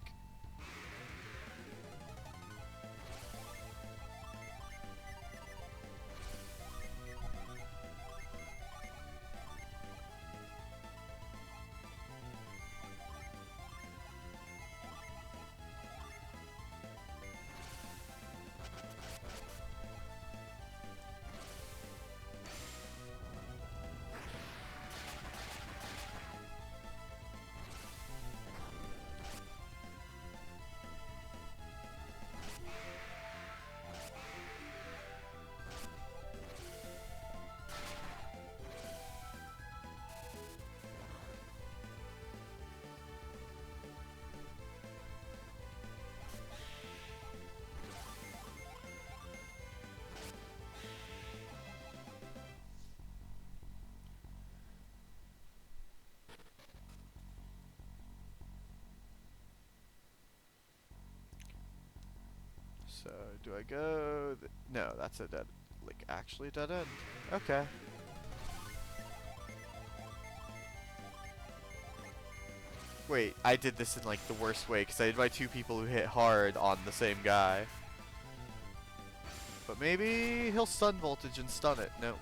So, do I go... No, that's a dead... Like, actually dead end. Okay. Wait, I did this in, like, the worst way, because I did my 2 people who hit hard on the same guy. But maybe he'll stun voltage and stun it. No.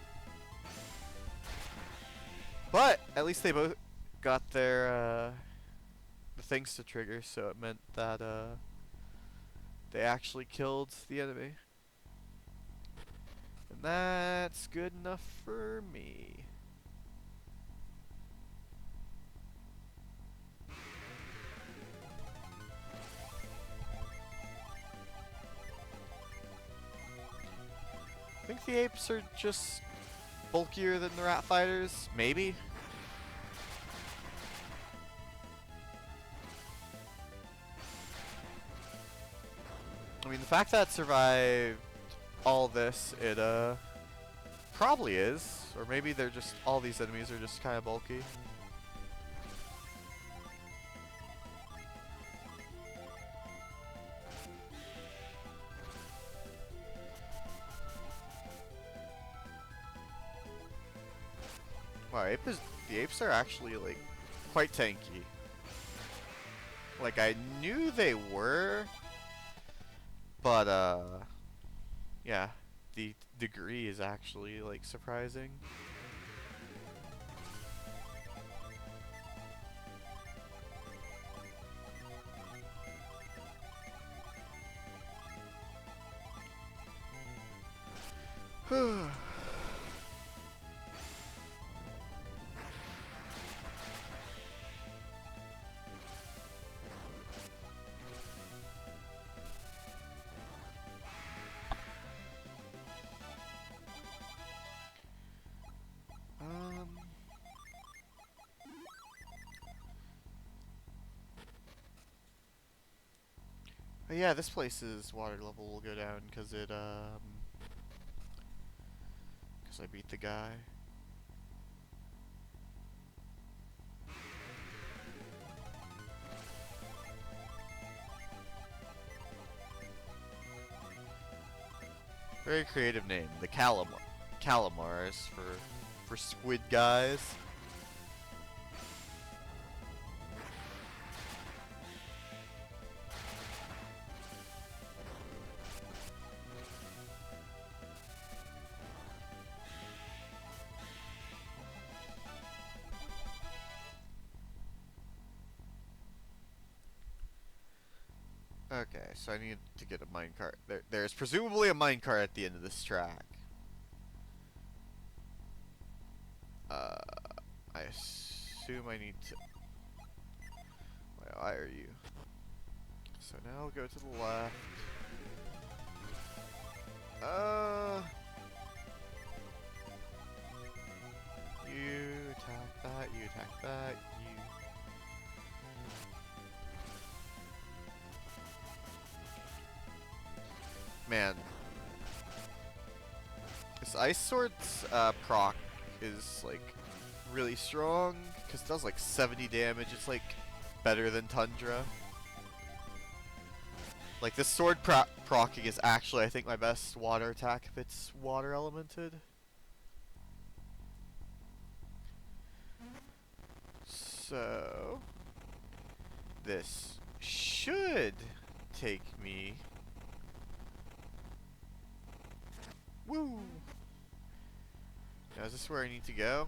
But, at least they both got their, the things to trigger, so it meant that, they actually killed the enemy. And that's good enough for me. I think the apes are just bulkier than the rat fighters, maybe? I mean, the fact that it survived all this, it probably is. Or maybe they're just, all these enemies are just kind of bulky. Wow, the apes are actually, like, quite tanky. Like, I knew they were, but, yeah, the degree is actually, like, surprising. But yeah, this place's water level will go down because it, because I beat the guy. Very creative name, the Calamars for squid guys. Okay, so I need to get a minecart. There's presumably a minecart at the end of this track. I assume I need to... Why are you? So now I'll go to the left. You attack that, you attack that, you... Man. This Ice Sword's proc is, like, really strong, because it does, like, 70 damage. It's, like, better than Tundra. Like, this sword procking is actually, I think, my best water attack if it's water elemented. So... this should take me... Woo! Now, is this where I need to go?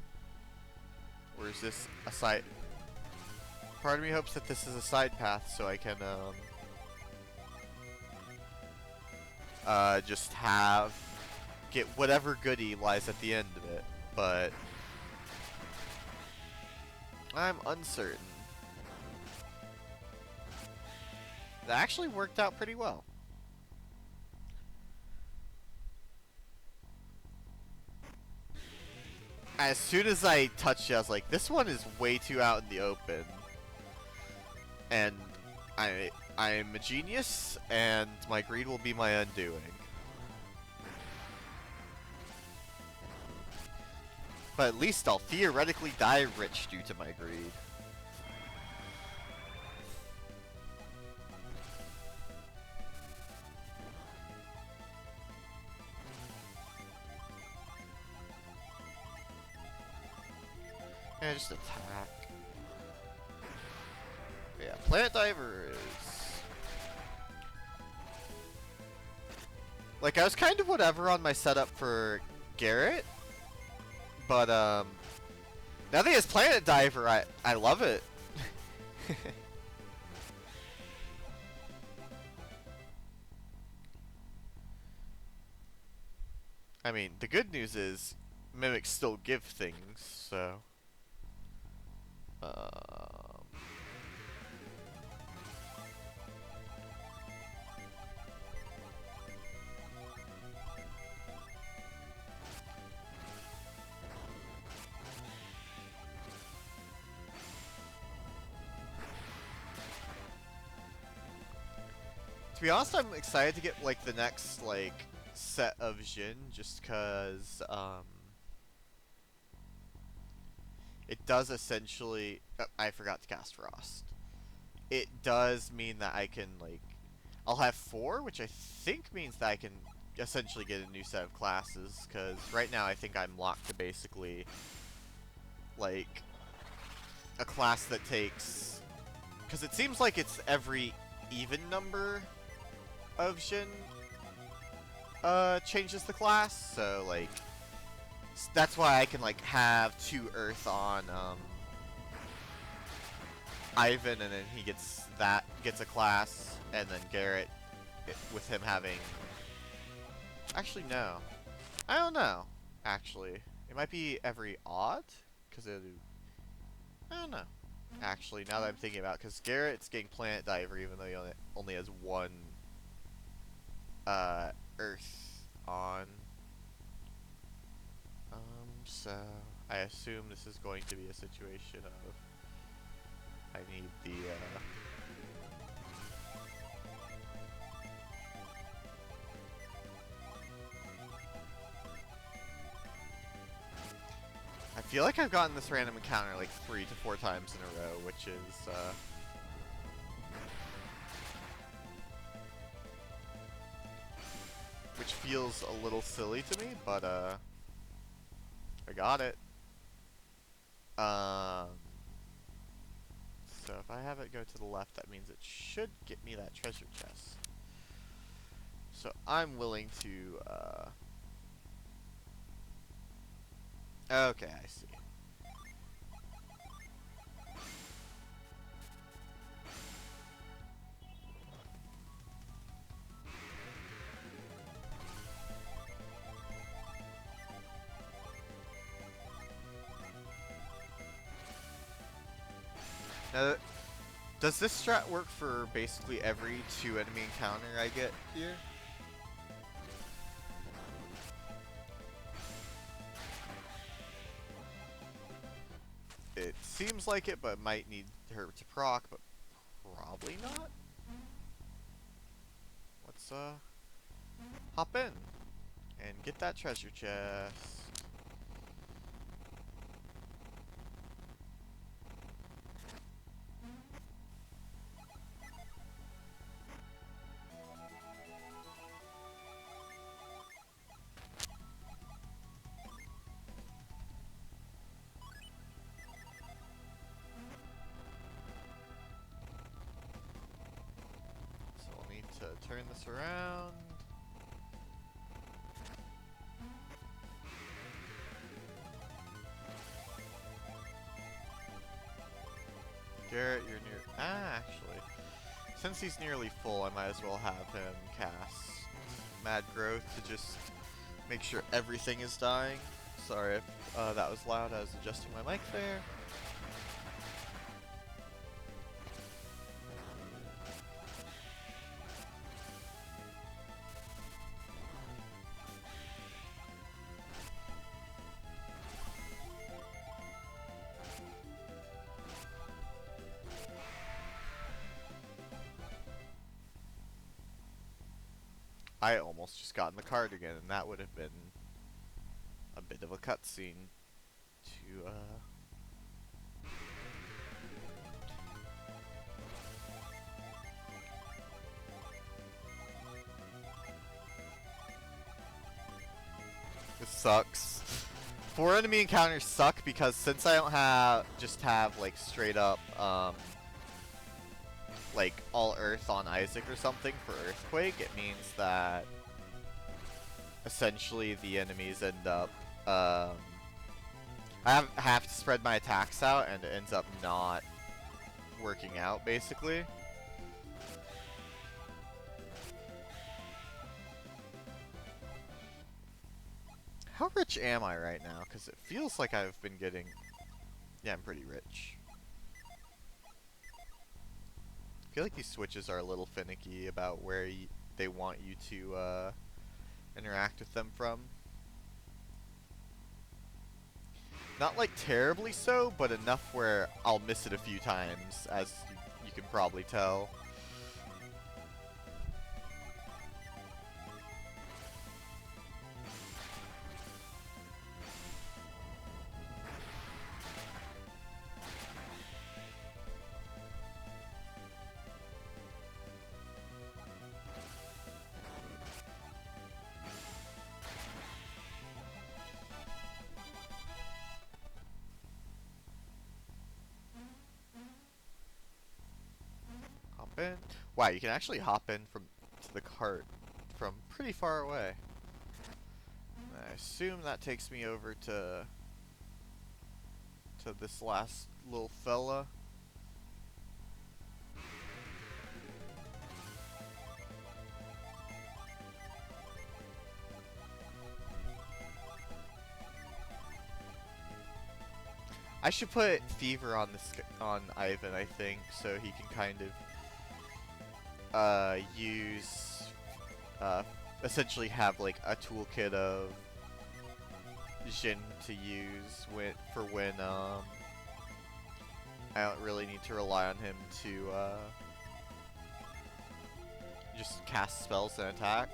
Or is this a side... Part of me hopes that this is a side path so I can, just get whatever goodie lies at the end of it, but I'm uncertain. That actually worked out pretty well. As soon as I touched it, I was like, this one is way too out in the open. And I'm a genius, and my greed will be my undoing. But at least I'll theoretically die rich due to my greed. Yeah, just attack. Yeah, Plant Diver is... Like, I was kind of whatever on my setup for Garrett, but, now that he has Planet Diver, I love it. I mean, the good news is, Mimics still give things, so... To be honest, I'm excited to get, like, the next, like, set of Jin, just cause, it does essentially... I forgot to cast Frost. It does mean that I can, like... I'll have 4, which I think means that I can essentially get a new set of classes, cause right now I think I'm locked to basically, like, a class that takes... Cause it seems like it's every even number of Jin changes the class, so like that's why I can like have 2 Earth on Ivan, and then he gets a class, and then Garrett with him having... Actually no, I don't know. Actually, it might be every odd, cause I don't know. Actually, now that I'm thinking about it, because Garrett's getting Planet Diver even though he only has 1 Earth on. So I assume this is going to be a situation of I need the I feel like I've gotten this random encounter like 3 to 4 times in a row, which is which feels a little silly to me, but I got it. So if I have it go to the left, that means it should get me that treasure chest. So I'm willing to okay, I see. Now, does this strat work for basically every 2 enemy encounter I get here? It seems like it, but might need her to proc, but probably not. Let's hop in and get that treasure chest. So I'll need to turn this around. Garrett, you're near... actually. Since he's nearly full, I might as well have him cast Mad Growth to just make sure everything is dying. Sorry if that was loud, I was adjusting my mic there. I almost just got in the cardigan, and that would have been a bit of a cutscene to, This sucks. 4 enemy encounters suck because since I don't have like straight up like all earth on Isaac or something for earthquake, it means that essentially the enemies end up I have to spread my attacks out and it ends up not working out basically. How rich am I right now? Because it feels like I've been getting... Yeah, I'm pretty rich. I feel like these switches are a little finicky about where they want you to interact with them from. Not like terribly so, but enough where I'll miss it a few times, as you can probably tell. Hop in. Wow, you can actually hop in to the cart from pretty far away. I assume that takes me over to this last little fella. I should put Fever on on Ivan, I think, so he can kind of use essentially have like a toolkit of Jin to use for when I don't really need to rely on him to just cast spells and attack.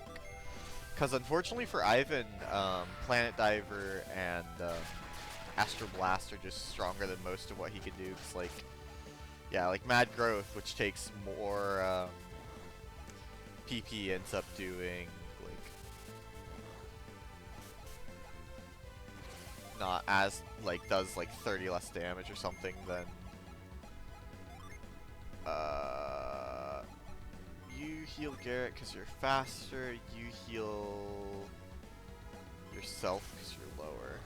Because unfortunately for Ivan, Planet Diver and Astral Blast are just stronger than most of what he can do. It's like, yeah, like Mad Growth, which takes more PP, ends up doing like not as like does like 30 less damage or something than you heal Garrett because you're faster. You heal yourself because you're lower.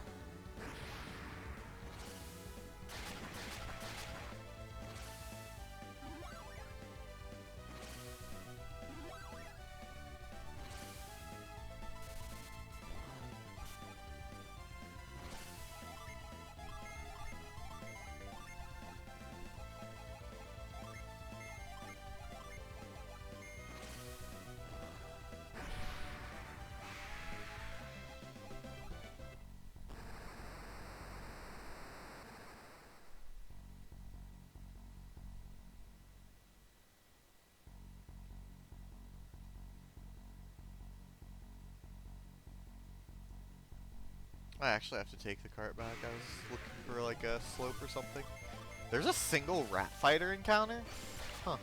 I actually have to take the cart back. I was looking for like a slope or something. There's a single rat fighter encounter? Huh.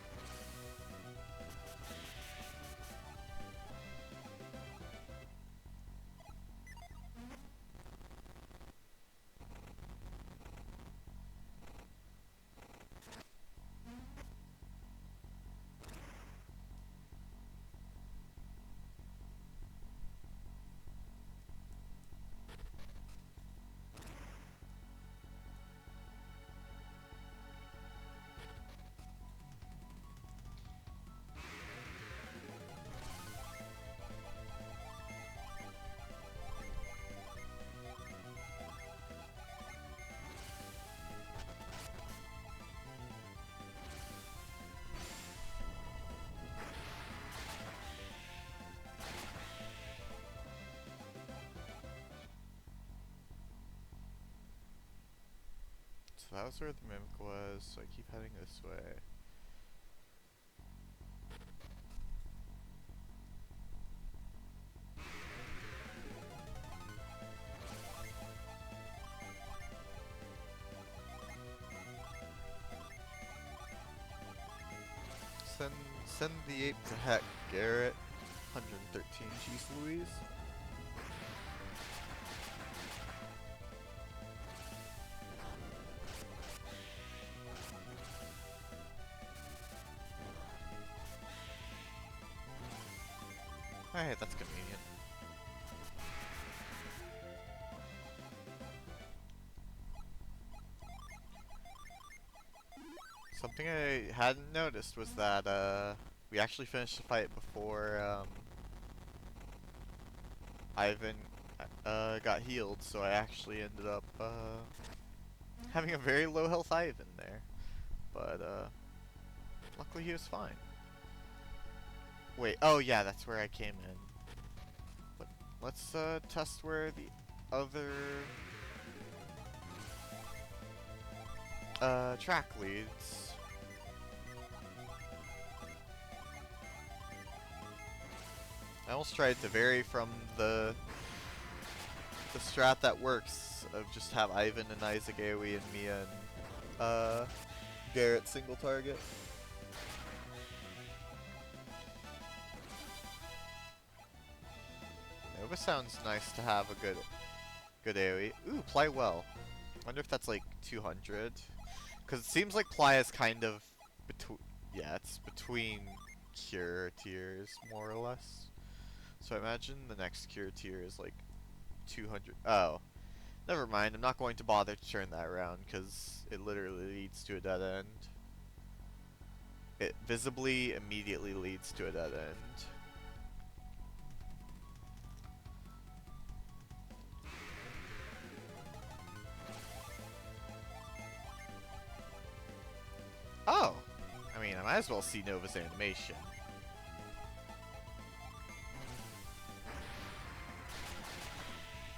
So that was where the mimic was, so I keep heading this way. Send the ape to heck, Garrett. 113, jeez Louise. Alright, that's convenient. Something I hadn't noticed was that, we actually finished the fight before, Ivan, got healed, so I actually ended up, having a very low health Ivan there. But, luckily he was fine. Wait, oh yeah, that's where I came in. But let's, test where the other, track leads. I almost tried to vary from the strat that works of just have Ivan and Isaac AoE and Mia and Garrett single target. Nova sounds nice to have a good AoE. Ooh, Ply well. Wonder if that's like 200. Because it seems like Ply is kind of between, yeah, it's between cure tiers more or less. So I imagine the next cure tier is like 200. Oh, never mind. I'm not going to bother to turn that around because it literally leads to a dead end. It visibly immediately leads to a dead end. Oh! I mean, I might as well see Nova's animation.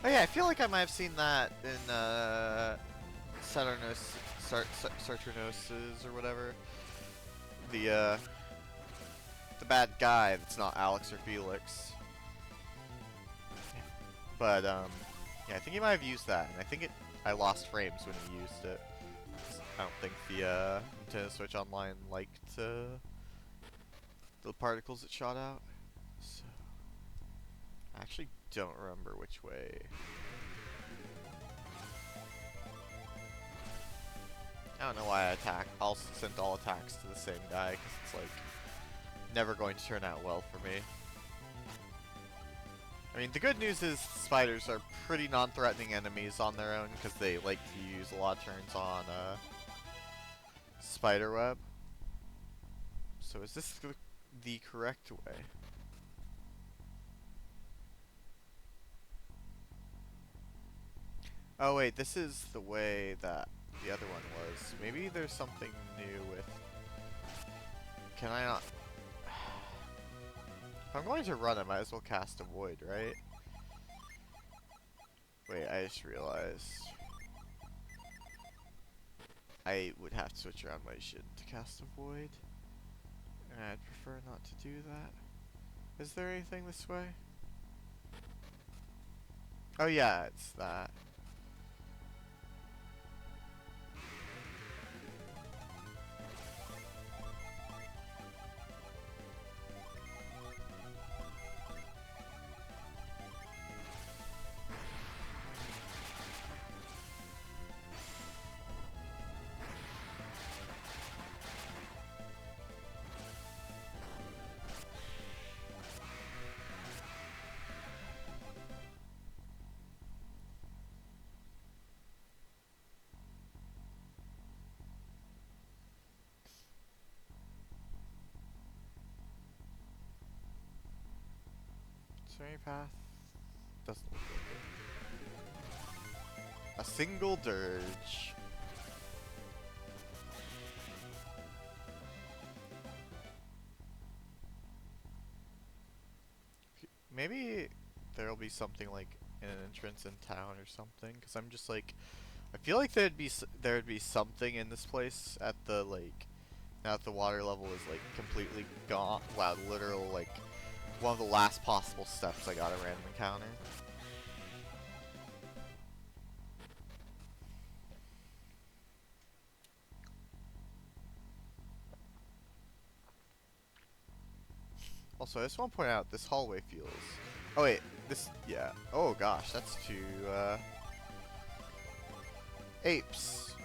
Oh yeah, I feel like I might have seen that in, Saturnosis or whatever. The bad guy that's not Alex or Felix. But, yeah, I think he might have used that, and I think I lost frames when he used it. I don't think the, Nintendo Switch Online liked, the particles it shot out. So, I actually don't remember which way. I don't know why I'll send all attacks to the same guy, because it's like never going to turn out well for me. I mean, the good news is spiders are pretty non-threatening enemies on their own, because they like to use a lot of turns on spiderweb. So is this the correct way? Oh wait, this is the way that the other one was. Maybe there's something new with... Can I not... If I'm going to run, I might as well cast a void, right? Wait, I just realized... I would have to switch around my shit to cast a void. And I'd prefer not to do that. Is there anything this way? Oh yeah, it's that. Is there any path? Doesn't look like it. A single dirge. Maybe there'll be something like an entrance in town or something, because I'm just like, I feel like there'd be something in this place at the like, now that the water level is like completely gone. Wow, literal like one of the last possible steps I got a random encounter. Also, I just want to point out this hallway feels. Oh wait, this, yeah. Oh gosh, that's two apes.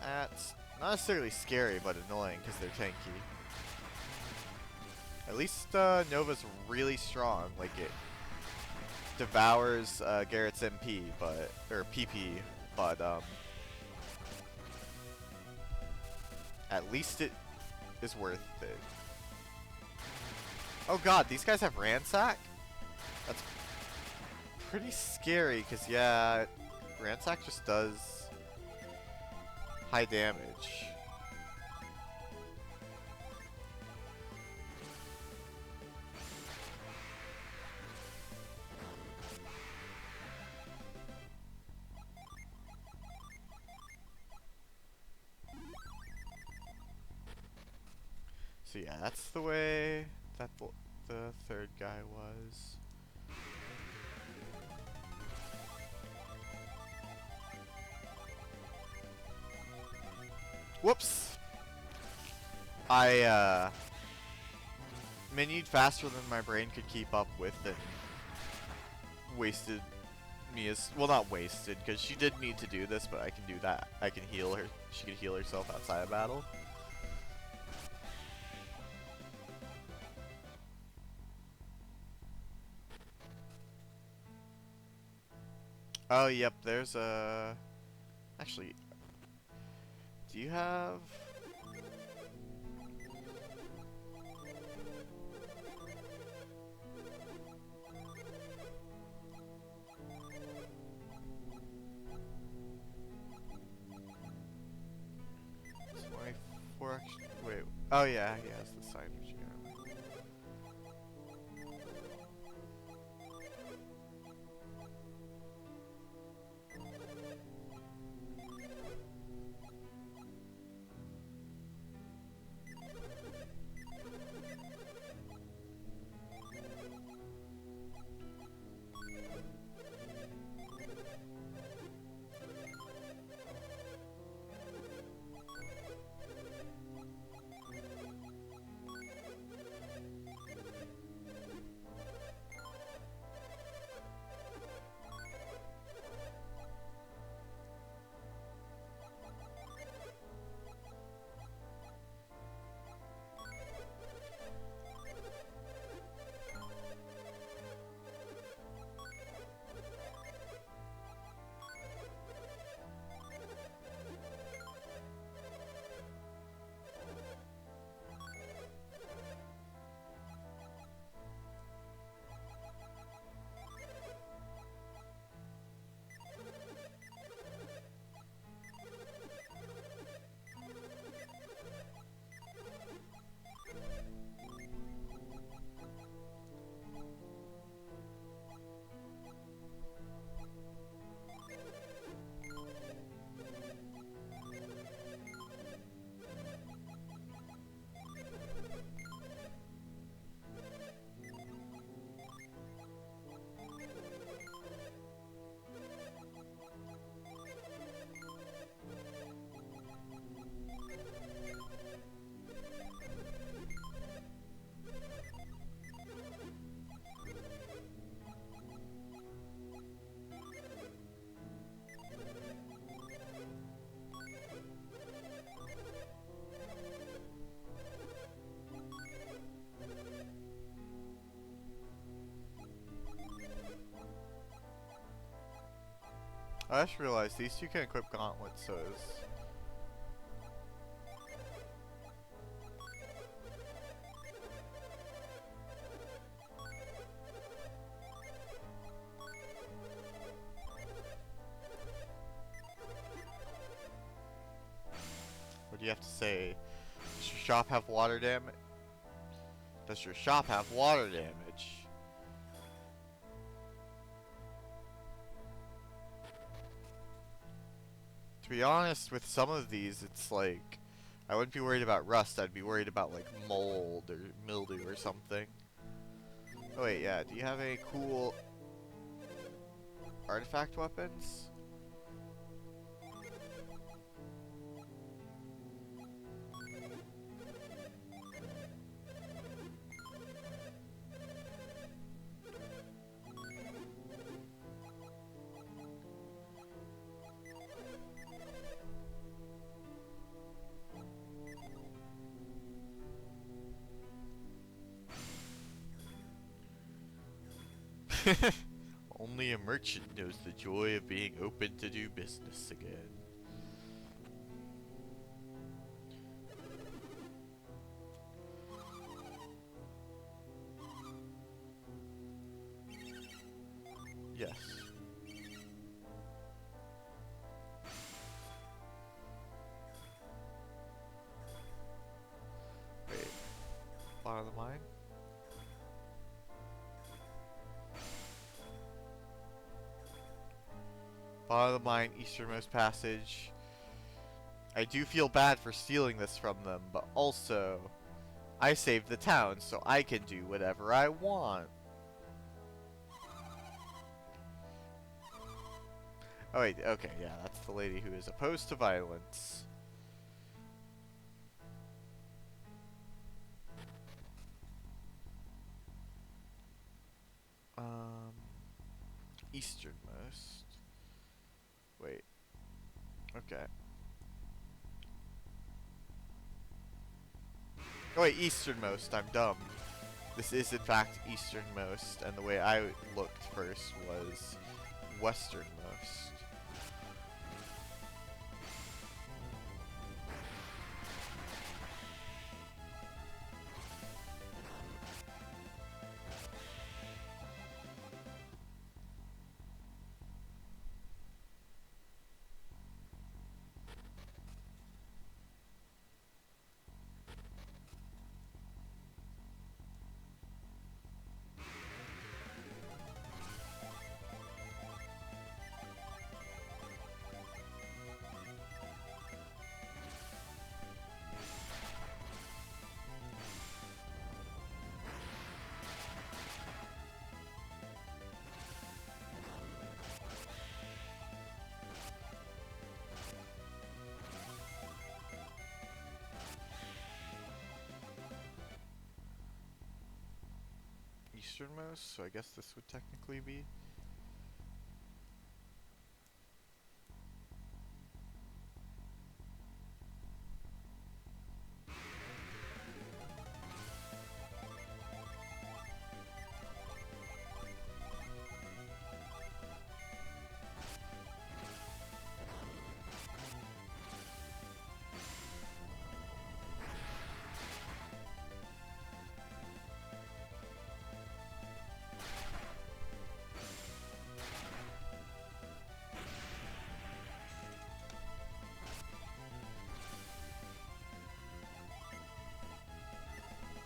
That's not necessarily scary, but annoying because they're tanky. At least Nova's really strong. Like it devours Garrett's MP, but or PP, but at least it is worth it. Oh god, these guys have Ransack? That's pretty scary, because yeah, Ransack just does high damage. So yeah, that's the way that the third guy was. Whoops! I minued faster than my brain could keep up with and wasted me as well, not wasted, because she did need to do this, but I can do that. I can heal her. She can heal herself outside of battle. Oh, yep, there's a... Actually, do you have... Wait. Oh yeah, he has the side machine armor. I just realized these two can equip gauntlets, so it's... What do you have to say? Does your shop have water damage? Does your shop have water damage? To be honest, with some of these, it's like... I wouldn't be worried about rust, I'd be worried about like mold or mildew or something. Oh wait, yeah, do you have any cool artifact weapons? Only a merchant knows the joy of being open to do business again. Yes. Wait. Bottom of the mine? Bottom of the mine, easternmost passage. I do feel bad for stealing this from them, but also, I saved the town, so I can do whatever I want. Oh wait, okay, yeah, that's the lady who is opposed to violence. Um, easternmost. Wait. Okay. Oh wait, easternmost, I'm dumb. This is in fact easternmost, and the way I looked first was westernmost. Easternmost, so I guess this would technically be.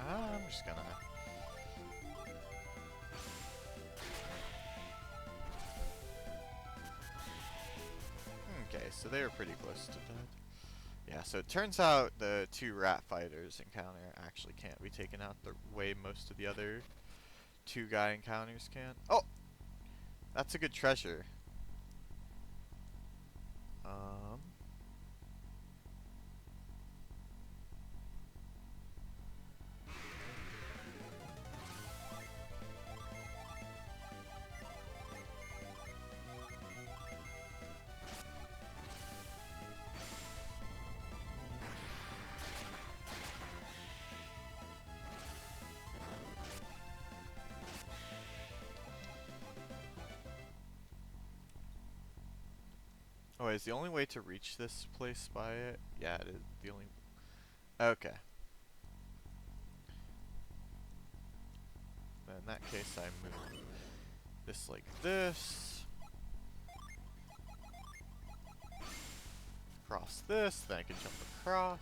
I'm just gonna. Okay, so they were pretty close to dead. Yeah, so it turns out the two rat fighters encounter actually can't be taken out the way most of the other two guy encounters can. Oh! That's a good treasure. Um. Oh, is the only way to reach this place by it? Yeah, it is the only. Okay. Then in that case, I move this like this. Cross this, then I can jump across.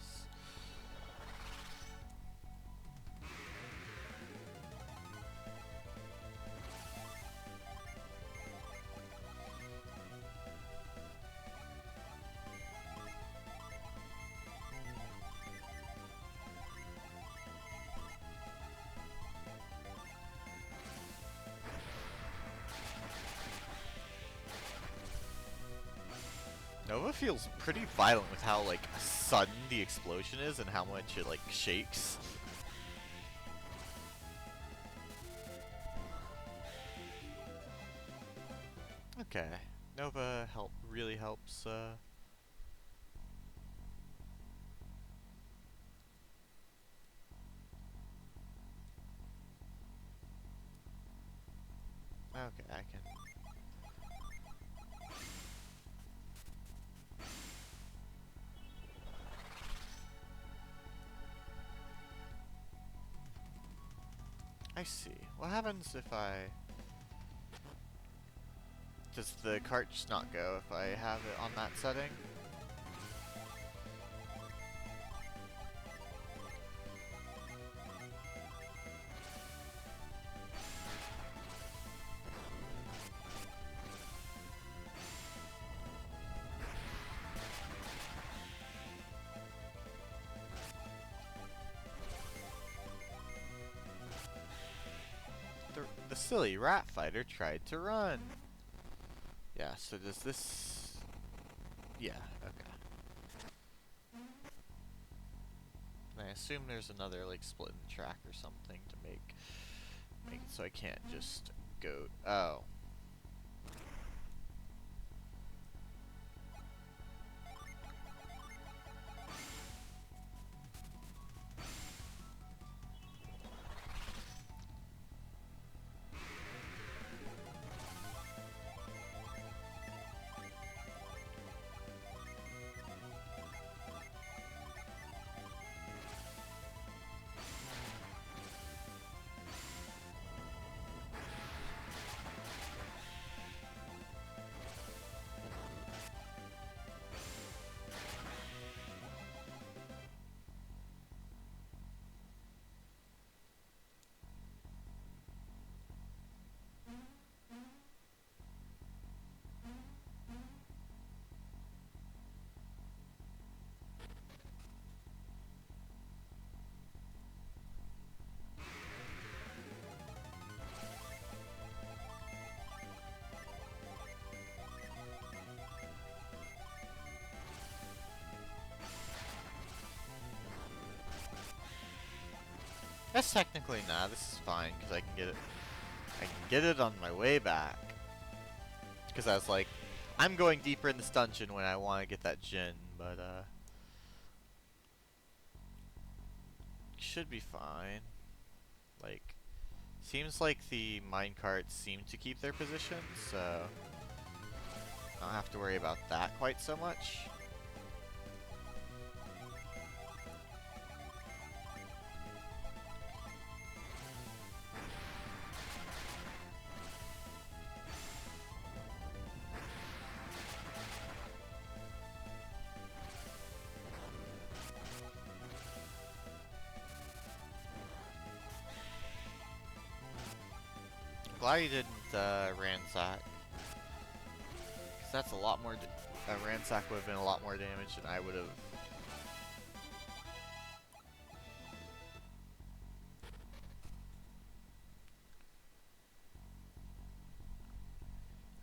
Nova feels pretty violent with how, like, sudden the explosion is and how much it, like, shakes. Okay. Nova really helps, Okay, I can. I see. What happens if I... Does the cart just not go if I have it on that setting? The silly rat fighter tried to run. Yeah, so does this... Yeah, okay. And I assume there's another, like, split in the track or something to make it so I can't just go... Oh. That's technically nah, this is fine, because I can get it. I can get it on my way back. Because I was like, I'm going deeper in this dungeon when I want to get that Jin, but should be fine. Like, seems like the minecarts seem to keep their position, so I don't have to worry about that quite so much. Glad you didn't ransack. Because that's a lot more... ransack would have been a lot more damage than I would have.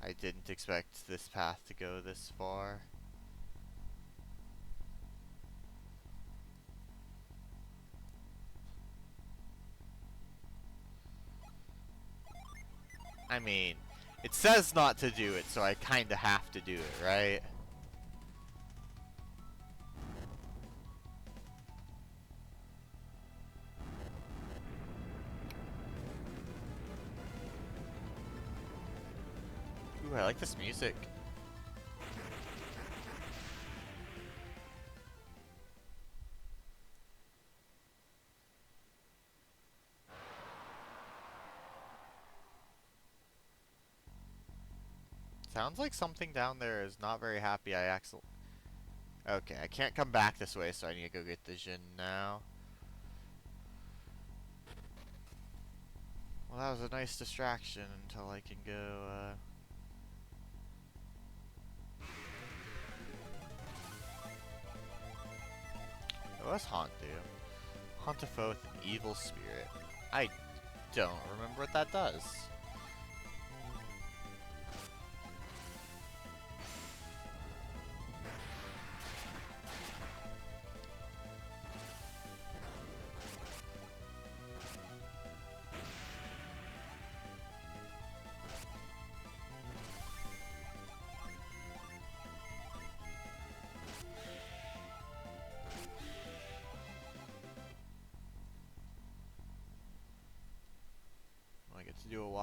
I didn't expect this path to go this far. I mean, it says not to do it, so I kinda have to do it, right? Ooh, I like this music. Sounds like something down there is not very happy I accidentally... Okay, I can't come back this way, so I need to go get the Jin now. Well, that was a nice distraction until I can go, What does Haunt do? Haunt a foe with an evil spirit. I don't remember what that does.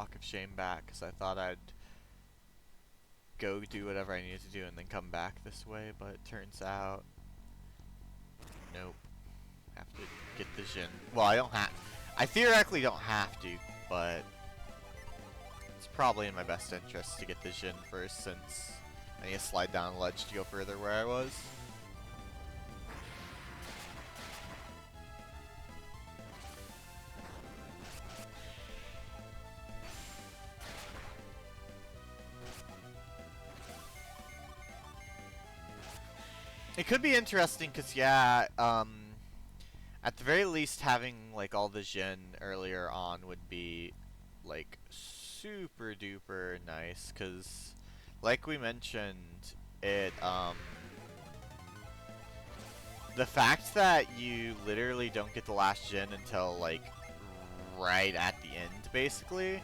Walk of Shame back because I thought I'd go do whatever I needed to do and then come back this way, but it turns out, nope. Have to get the Jin. Well, I theoretically don't have to, but it's probably in my best interest to get the Jin first since I need to slide down a ledge to go further where I was. It could be interesting because, yeah, at the very least having, like, all the Jin earlier on would be, like, super duper nice because, like we mentioned, the fact that you literally don't get the last Jin until, like, right at the end, basically,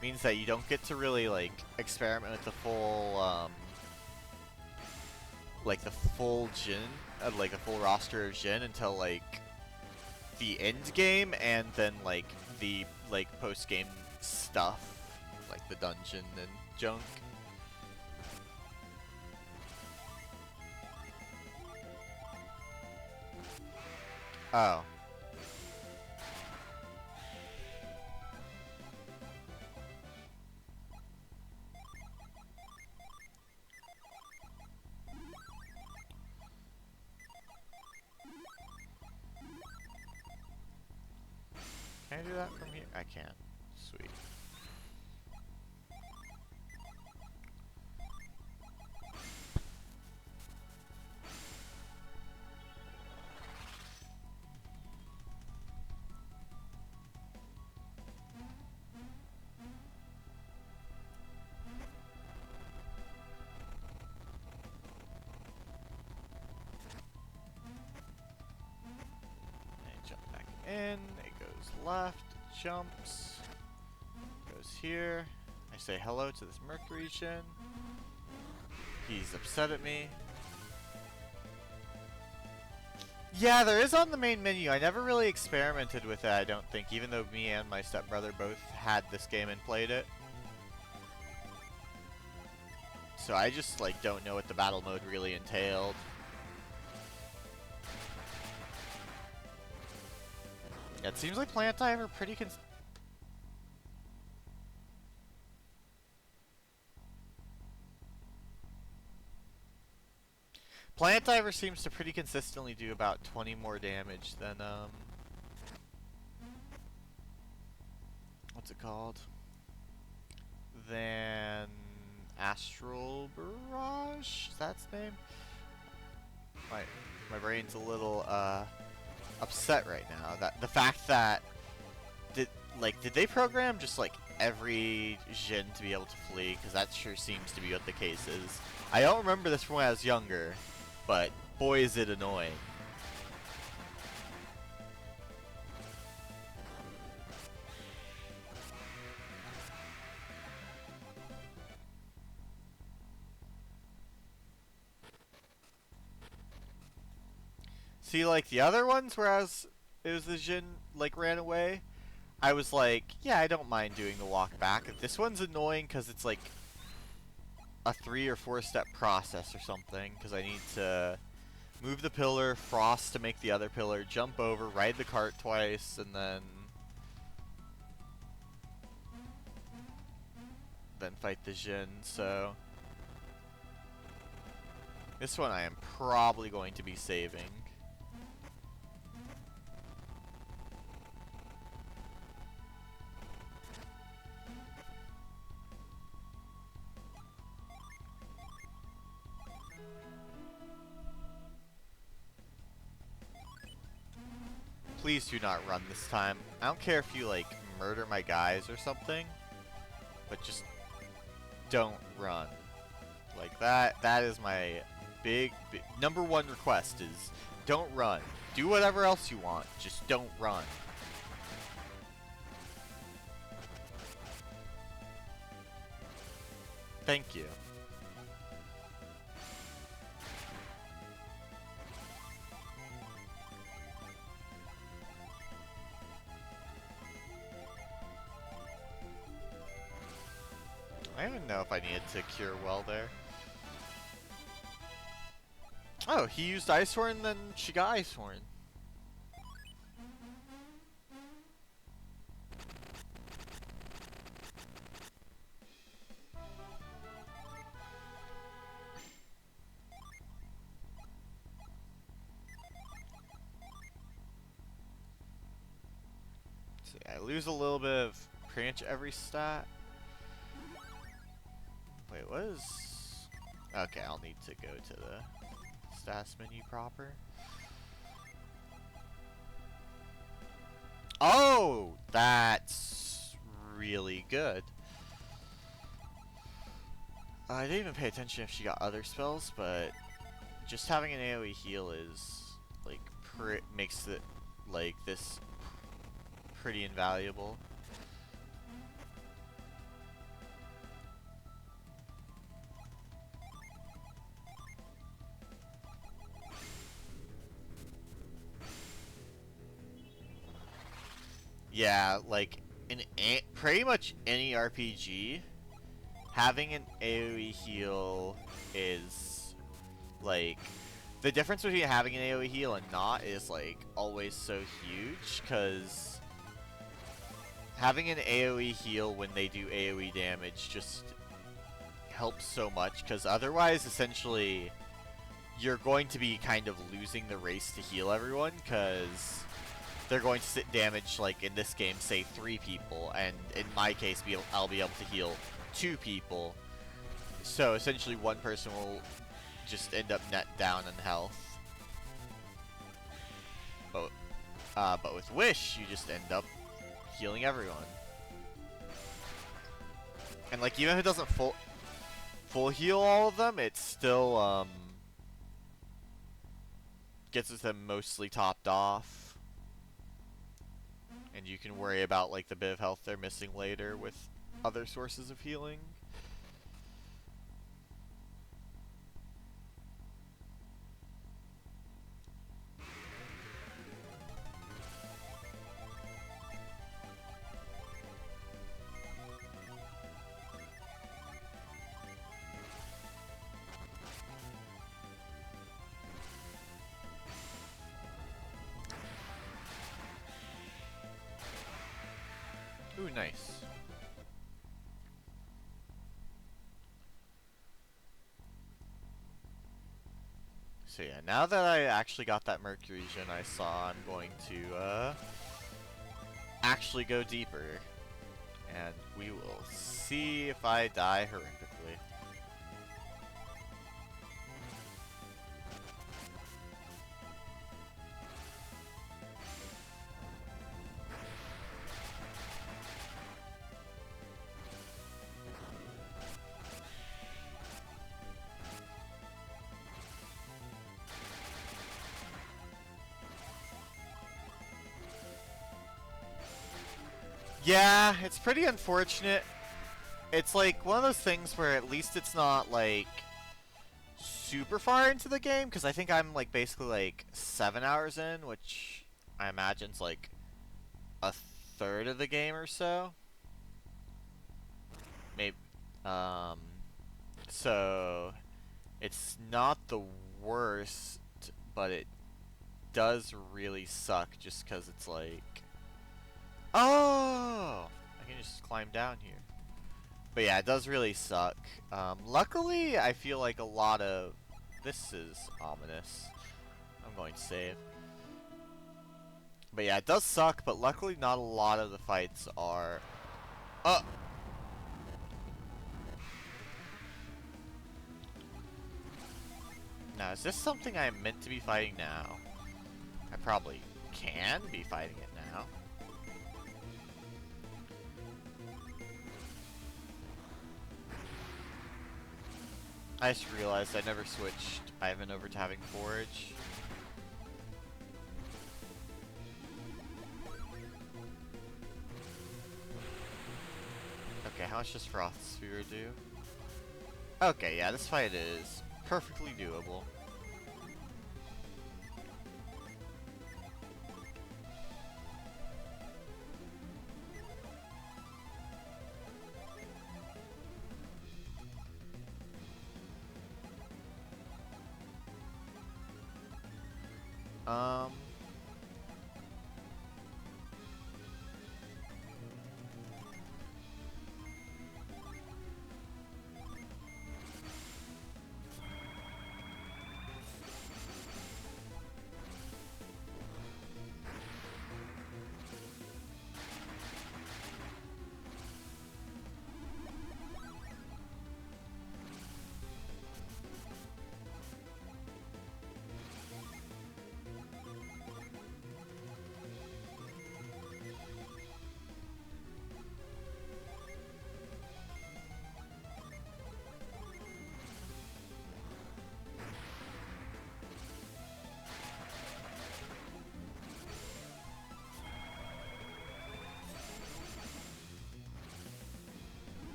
means that you don't get to really, like, experiment with the full, like the full Jin, like the full roster of Jin until like the end game, and then like the post game stuff, like the dungeon and junk. Oh. Can I do that from here? I can. Sweet. And jump back in. It goes left. Jumps. Goes here. I say hello to this Mercury Jin. He's upset at me. Yeah, there is on the main menu. I never really experimented with it, I don't think, even though me and my stepbrother both had this game and played it. So I just, like, don't know what the battle mode really entailed. Yeah, it seems like Plant Dive are pretty Plant Diver seems to pretty consistently do about 20 more damage than, what's it called? Than Astral Barrage? Is that its name? My brain's a little, upset right now. That the fact that, did they program just, like, every Jin to be able to flee? Because that sure seems to be what the case is. I don't remember this from when I was younger, but boy is it annoying. See, like, the other ones where it was the Jin, like, ran away, I was like, yeah, I don't mind doing the walk back. This one's annoying because it's, like, a 3 or 4 step process or something, because I need to move the pillar, frost to make the other pillar, jump over, ride the cart twice, and then fight the Jin, so this one I am probably going to be saving. Please do not run this time. I don't care if you, like, murder my guys or something, but just don't run. Like, that is my big number one request is don't run. Do whatever else you want, just don't run. Thank you. I don't even know if I needed to cure well there. Oh, he used Ice Horn, then she got Ice Horn. So yeah, I lose a little bit of pretty much every stat. Wait, what is... Okay, I'll need to go to the stats menu proper. Oh, that's really good. I didn't even pay attention if she got other spells, but just having an AoE heal is like makes it like this pretty invaluable. Yeah, like in pretty much any RPG, having an AoE heal is like the difference between having an AoE heal and not is like always so huge, because having an AoE heal when they do AoE damage just helps so much, because otherwise essentially you're going to be kind of losing the race to heal everyone, because they're going to sit damage, like in this game, say 3 people, and in my case I'll be able to heal 2 people. So essentially one person will just end up net down in health. But with Wish, you just end up healing everyone. And like even if it doesn't full heal all of them, it still gets them mostly topped off. And you can worry about like the bit of health they're missing later with other sources of healing. Ooh, nice. So yeah, now that I actually got that Mercury Gen I saw, I'm going to actually go deeper. And we will see if I die horrifically. Yeah, it's pretty unfortunate. It's like one of those things where at least it's not like super far into the game, because I think I'm like basically like 7 hours in, which I imagine's like a third of the game or so. Maybe. Um, so it's not the worst, but it does really suck just because it's like, oh, I can just climb down here. But yeah, it does really suck. Luckily, I feel like a lot of... This is ominous. I'm going to save. But yeah, it does suck, but luckily not a lot of the fights are... Now, is this something I'm meant to be fighting now? I probably can be fighting it now. I just realized I never switched Ivan over to having Forge. Okay, how much does Frost Sphere do? Okay, yeah, this fight is perfectly doable. Um...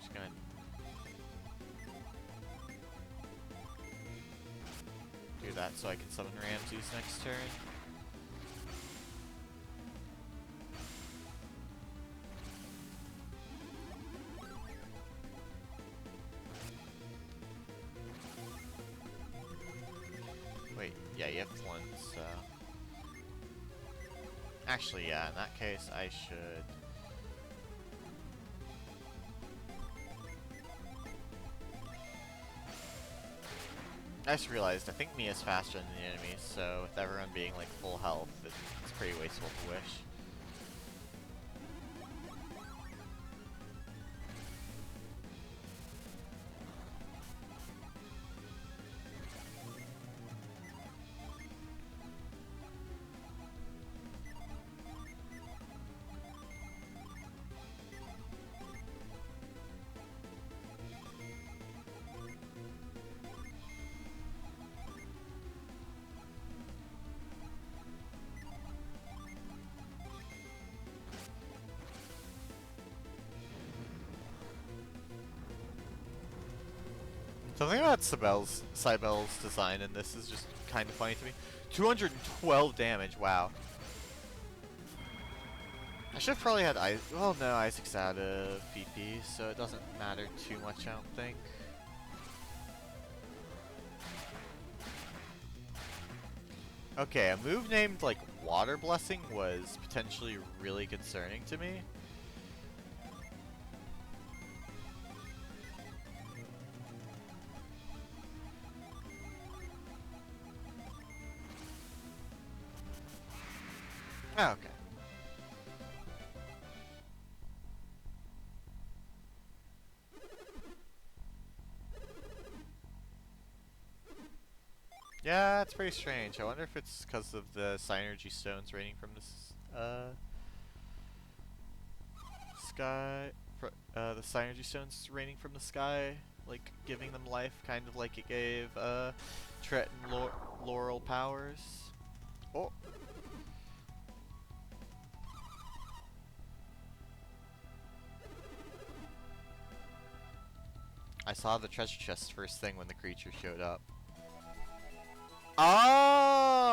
Just gonna do that so I can summon Ramses next turn. Wait, yeah, you have one, so... Actually, yeah, in that case, I should... I just realized, I think Mia's faster than the enemy, so with everyone being like full health, it's pretty wasteful to wish. Something about Cybel's design in this is just kind of funny to me. 212 damage, wow. I should have probably had Isaac. Well, no, Isaac's out of PP, so it doesn't matter too much, I don't think. Okay, a move named, like, Water Blessing was potentially really concerning to me. Oh, okay. Yeah, it's pretty strange. I wonder if it's because of the Synergy Stones raining from this, sky. The Synergy Stones raining from the sky, like, giving them life, kind of like it gave, Tret and Laurel powers. Oh! I saw the treasure chest first thing when the creature showed up. Oh!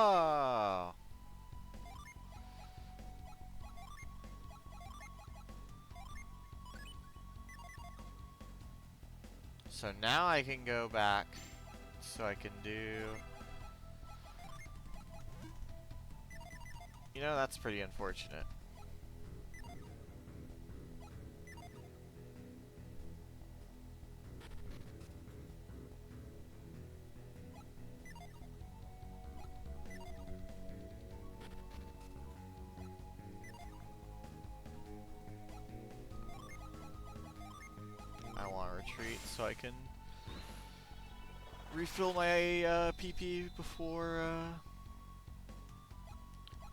So now I can go back, so I can do... You know, that's pretty unfortunate. I want to retreat so I can refill my PP before...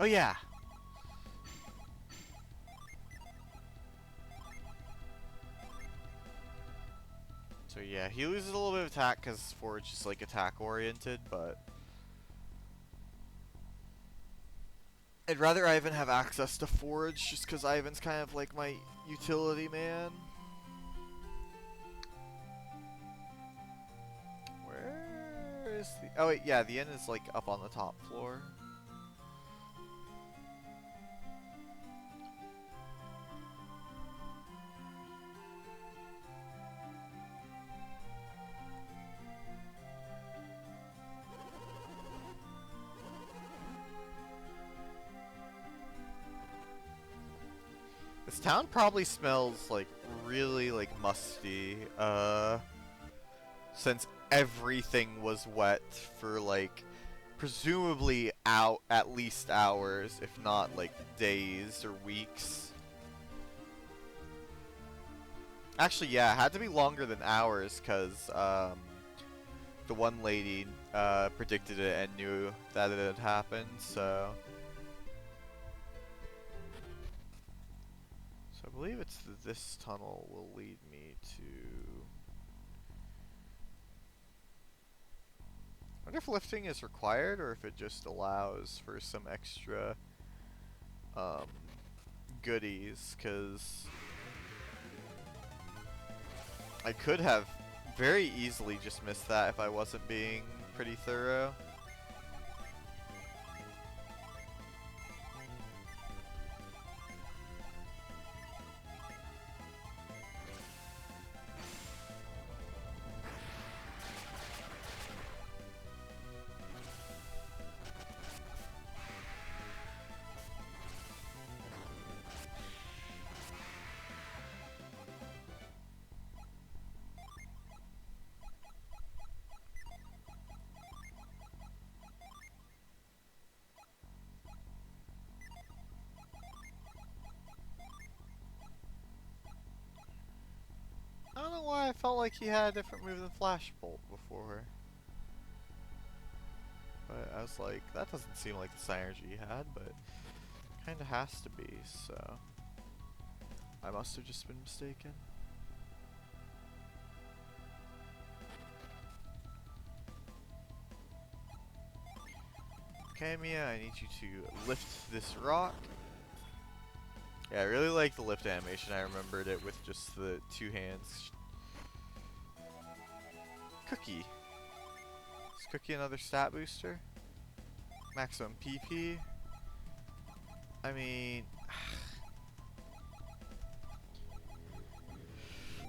Oh yeah! So yeah, he loses a little bit of attack because Forge is like attack oriented, but... I'd rather Ivan have access to Forge just because Ivan's kind of like my utility man. Where Where's the... Oh wait, yeah, the inn is like up on the top floor. This town probably smells like really like musty, since everything was wet for like presumably out at least hours, if not like days or weeks. Actually, yeah, it had to be longer than hours because the one lady predicted it and knew that it had happened, so... So I believe it's this tunnel will lead me to... I wonder if lifting is required or if it just allows for some extra goodies, because I could have very easily just missed that if I wasn't being pretty thorough. I don't know why I felt like he had a different move than Flash Bolt before. But I was like, that doesn't seem like the synergy he had, but kinda has to be, so... I must have just been mistaken. Okay, Mia, I need you to lift this rock. Yeah, I really like the lift animation. I remembered it with just the two hands. Cookie. Is Cookie another stat booster? Maximum PP? I mean...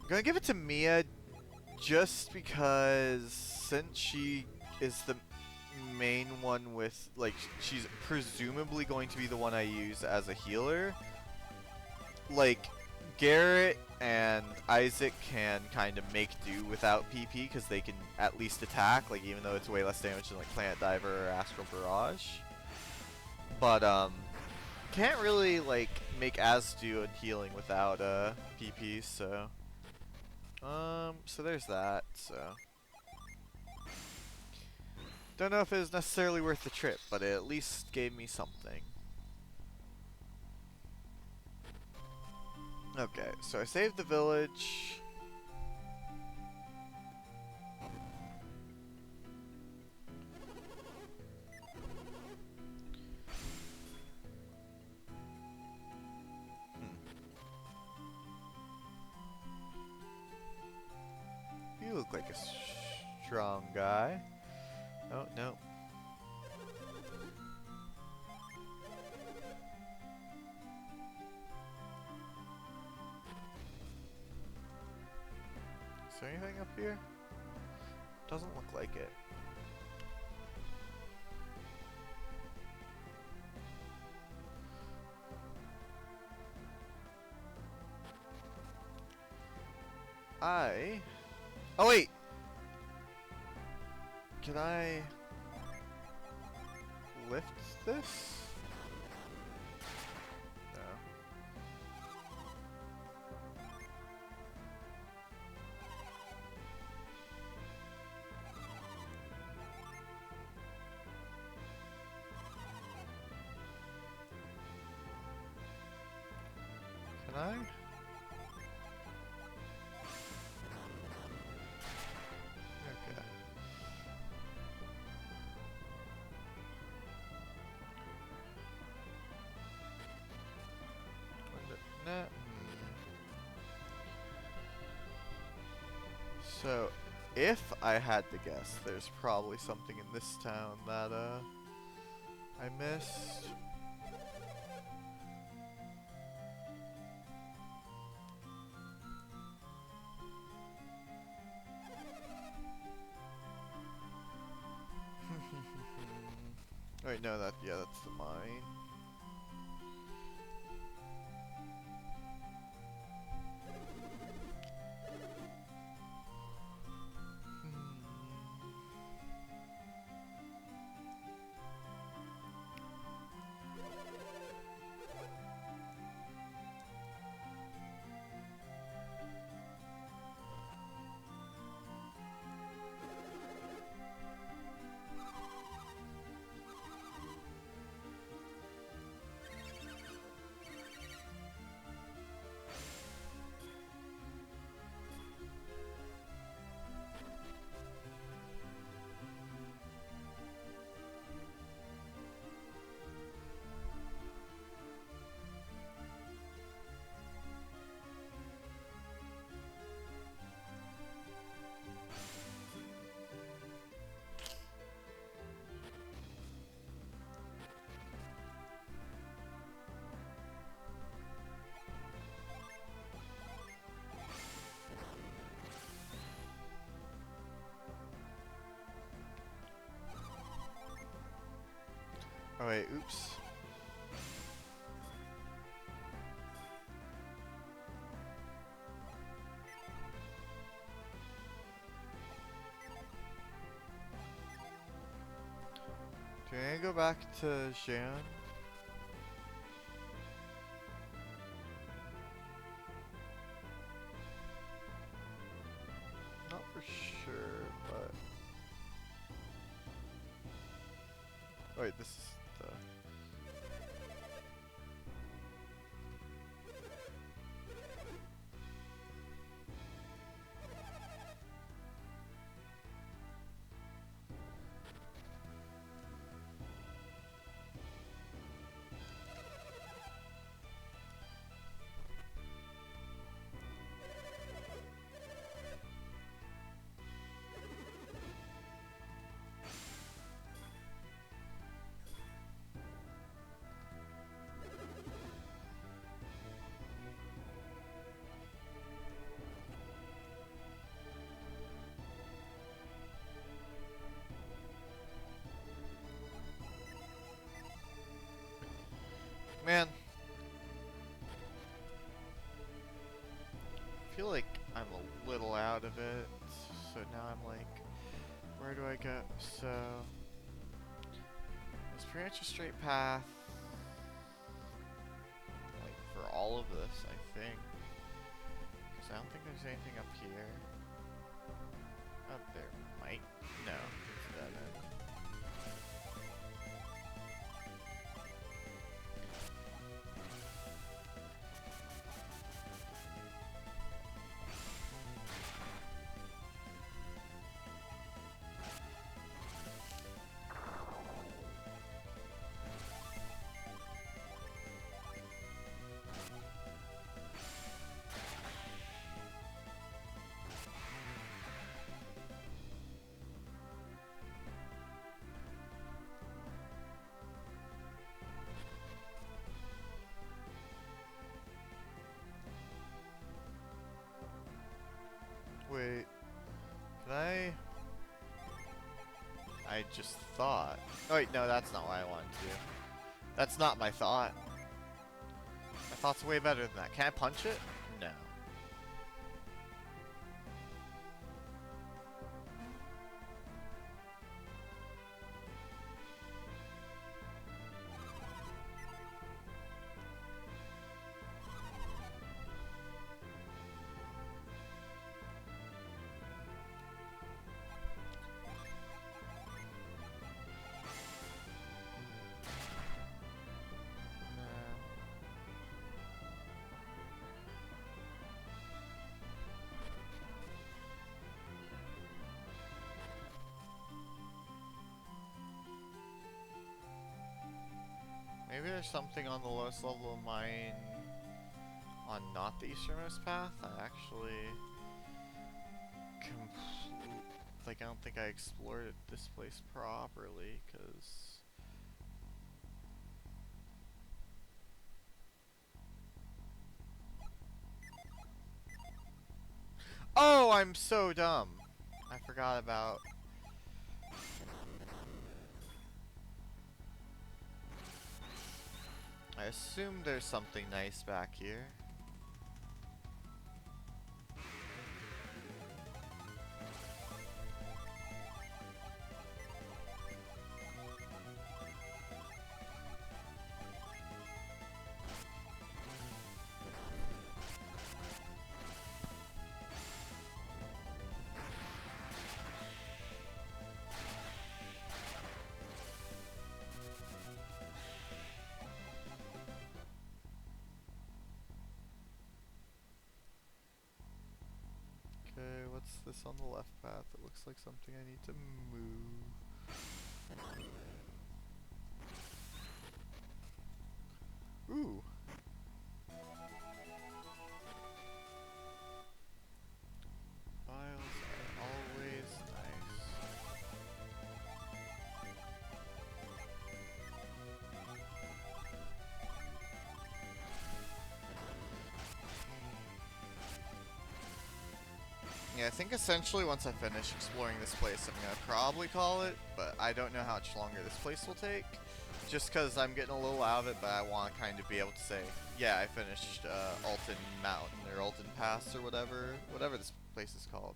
I'm gonna give it to Mia just because since she is the main one with, like, she's presumably going to be the one I use as a healer. Like, Garrett and Isaac can kind of make do without PP because they can at least attack, like, even though it's way less damage than like Planet Diver or Astral Barrage. But can't really like make as do and healing without PP, so so there's that. So don't know if it was necessarily worth the trip, but it at least gave me something. Okay, so I saved the village. You look like a strong guy. Oh, no. Is there anything up here? Doesn't look like it. Oh wait! Can I lift this? No. Can I? Okay. Nah. So, If I had to guess, there's probably something in this town that I missed. Wait, no, that's the mine. Oh wait, oops. Do I go back to Jean? Not for sure, but... Oh wait, this is the... Man. I feel like I'm a little out of it. So now I'm like, where do I go? So... There's pretty much a straight path. Like, for all of this, I think. Because I don't think there's anything up here. Up there might. No, it's dead end. Wait, can I just thought. Oh wait, no, that's not what I wanted to do. That's not my thought. My thought's way better than that. Can I punch it? No. Maybe there's something on the lowest level of mine on not the easternmost path. I actually like, I don't think I explored this place properly, because... Oh, I'm so dumb. I forgot about... I assume there's something nice back here. Okay, what's this on the left path? It looks like something I need to move. Ooh. Files are always nice. Yeah, I think essentially once I finish exploring this place, I'm gonna probably call it, but I don't know how much longer this place will take. Just because I'm getting a little out of it, but I want to kind of be able to say, yeah, I finished Alton Mountain or Alton Pass or whatever this place is called.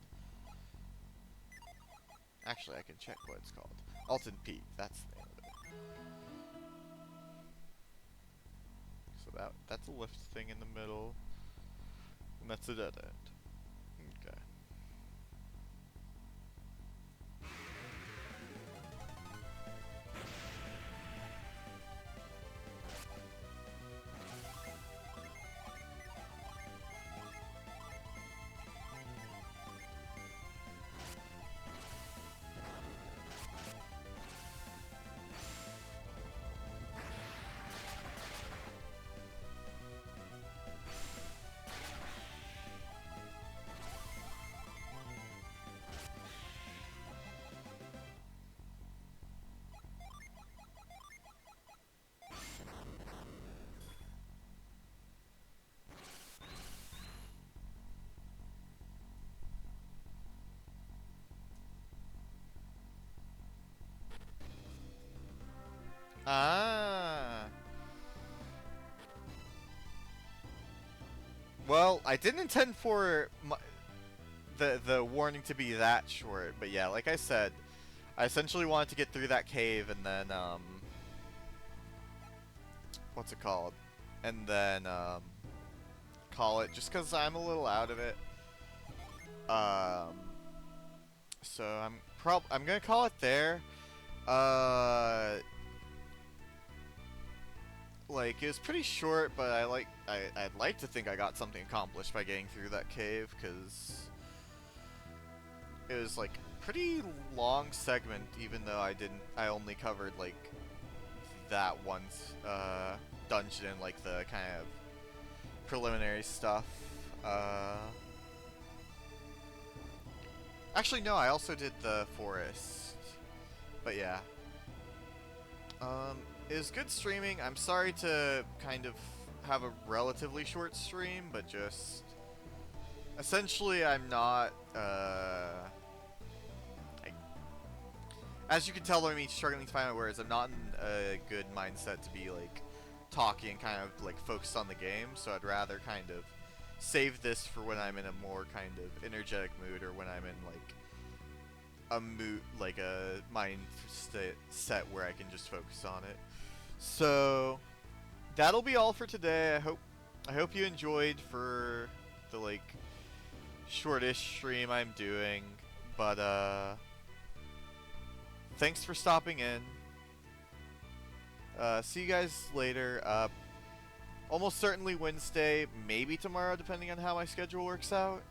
Actually, I can check what it's called. Alton Peak, that's the name of it. So that's a lift thing in the middle, and that's a dead end. Okay. Ah. Well, I didn't intend for the warning to be that short, but yeah, like I said, I essentially wanted to get through that cave and then what's it called? And then call it, just because I'm a little out of it. Um, so I'm gonna call it there. Uh, like it was pretty short, but I'd like to think I got something accomplished by getting through that cave, because it was like pretty long segment, even though I only covered like that one dungeon, like the kind of preliminary stuff. Actually, no, I also did the forest. But yeah. It was good streaming. I'm sorry to kind of have a relatively short stream, but just... Essentially, I'm not, as you can tell by me struggling to find my words, I'm not in a good mindset to be, like, talking and kind of, like, focused on the game, so I'd rather kind of save this for when I'm in a more kind of energetic mood, or when I'm in, like, a mood, like a mind set where I can just focus on it. So that'll be all for today. I hope you enjoyed for the like shortish stream I'm doing, but thanks for stopping in. See you guys later. Almost certainly Wednesday, maybe tomorrow, depending on how my schedule works out.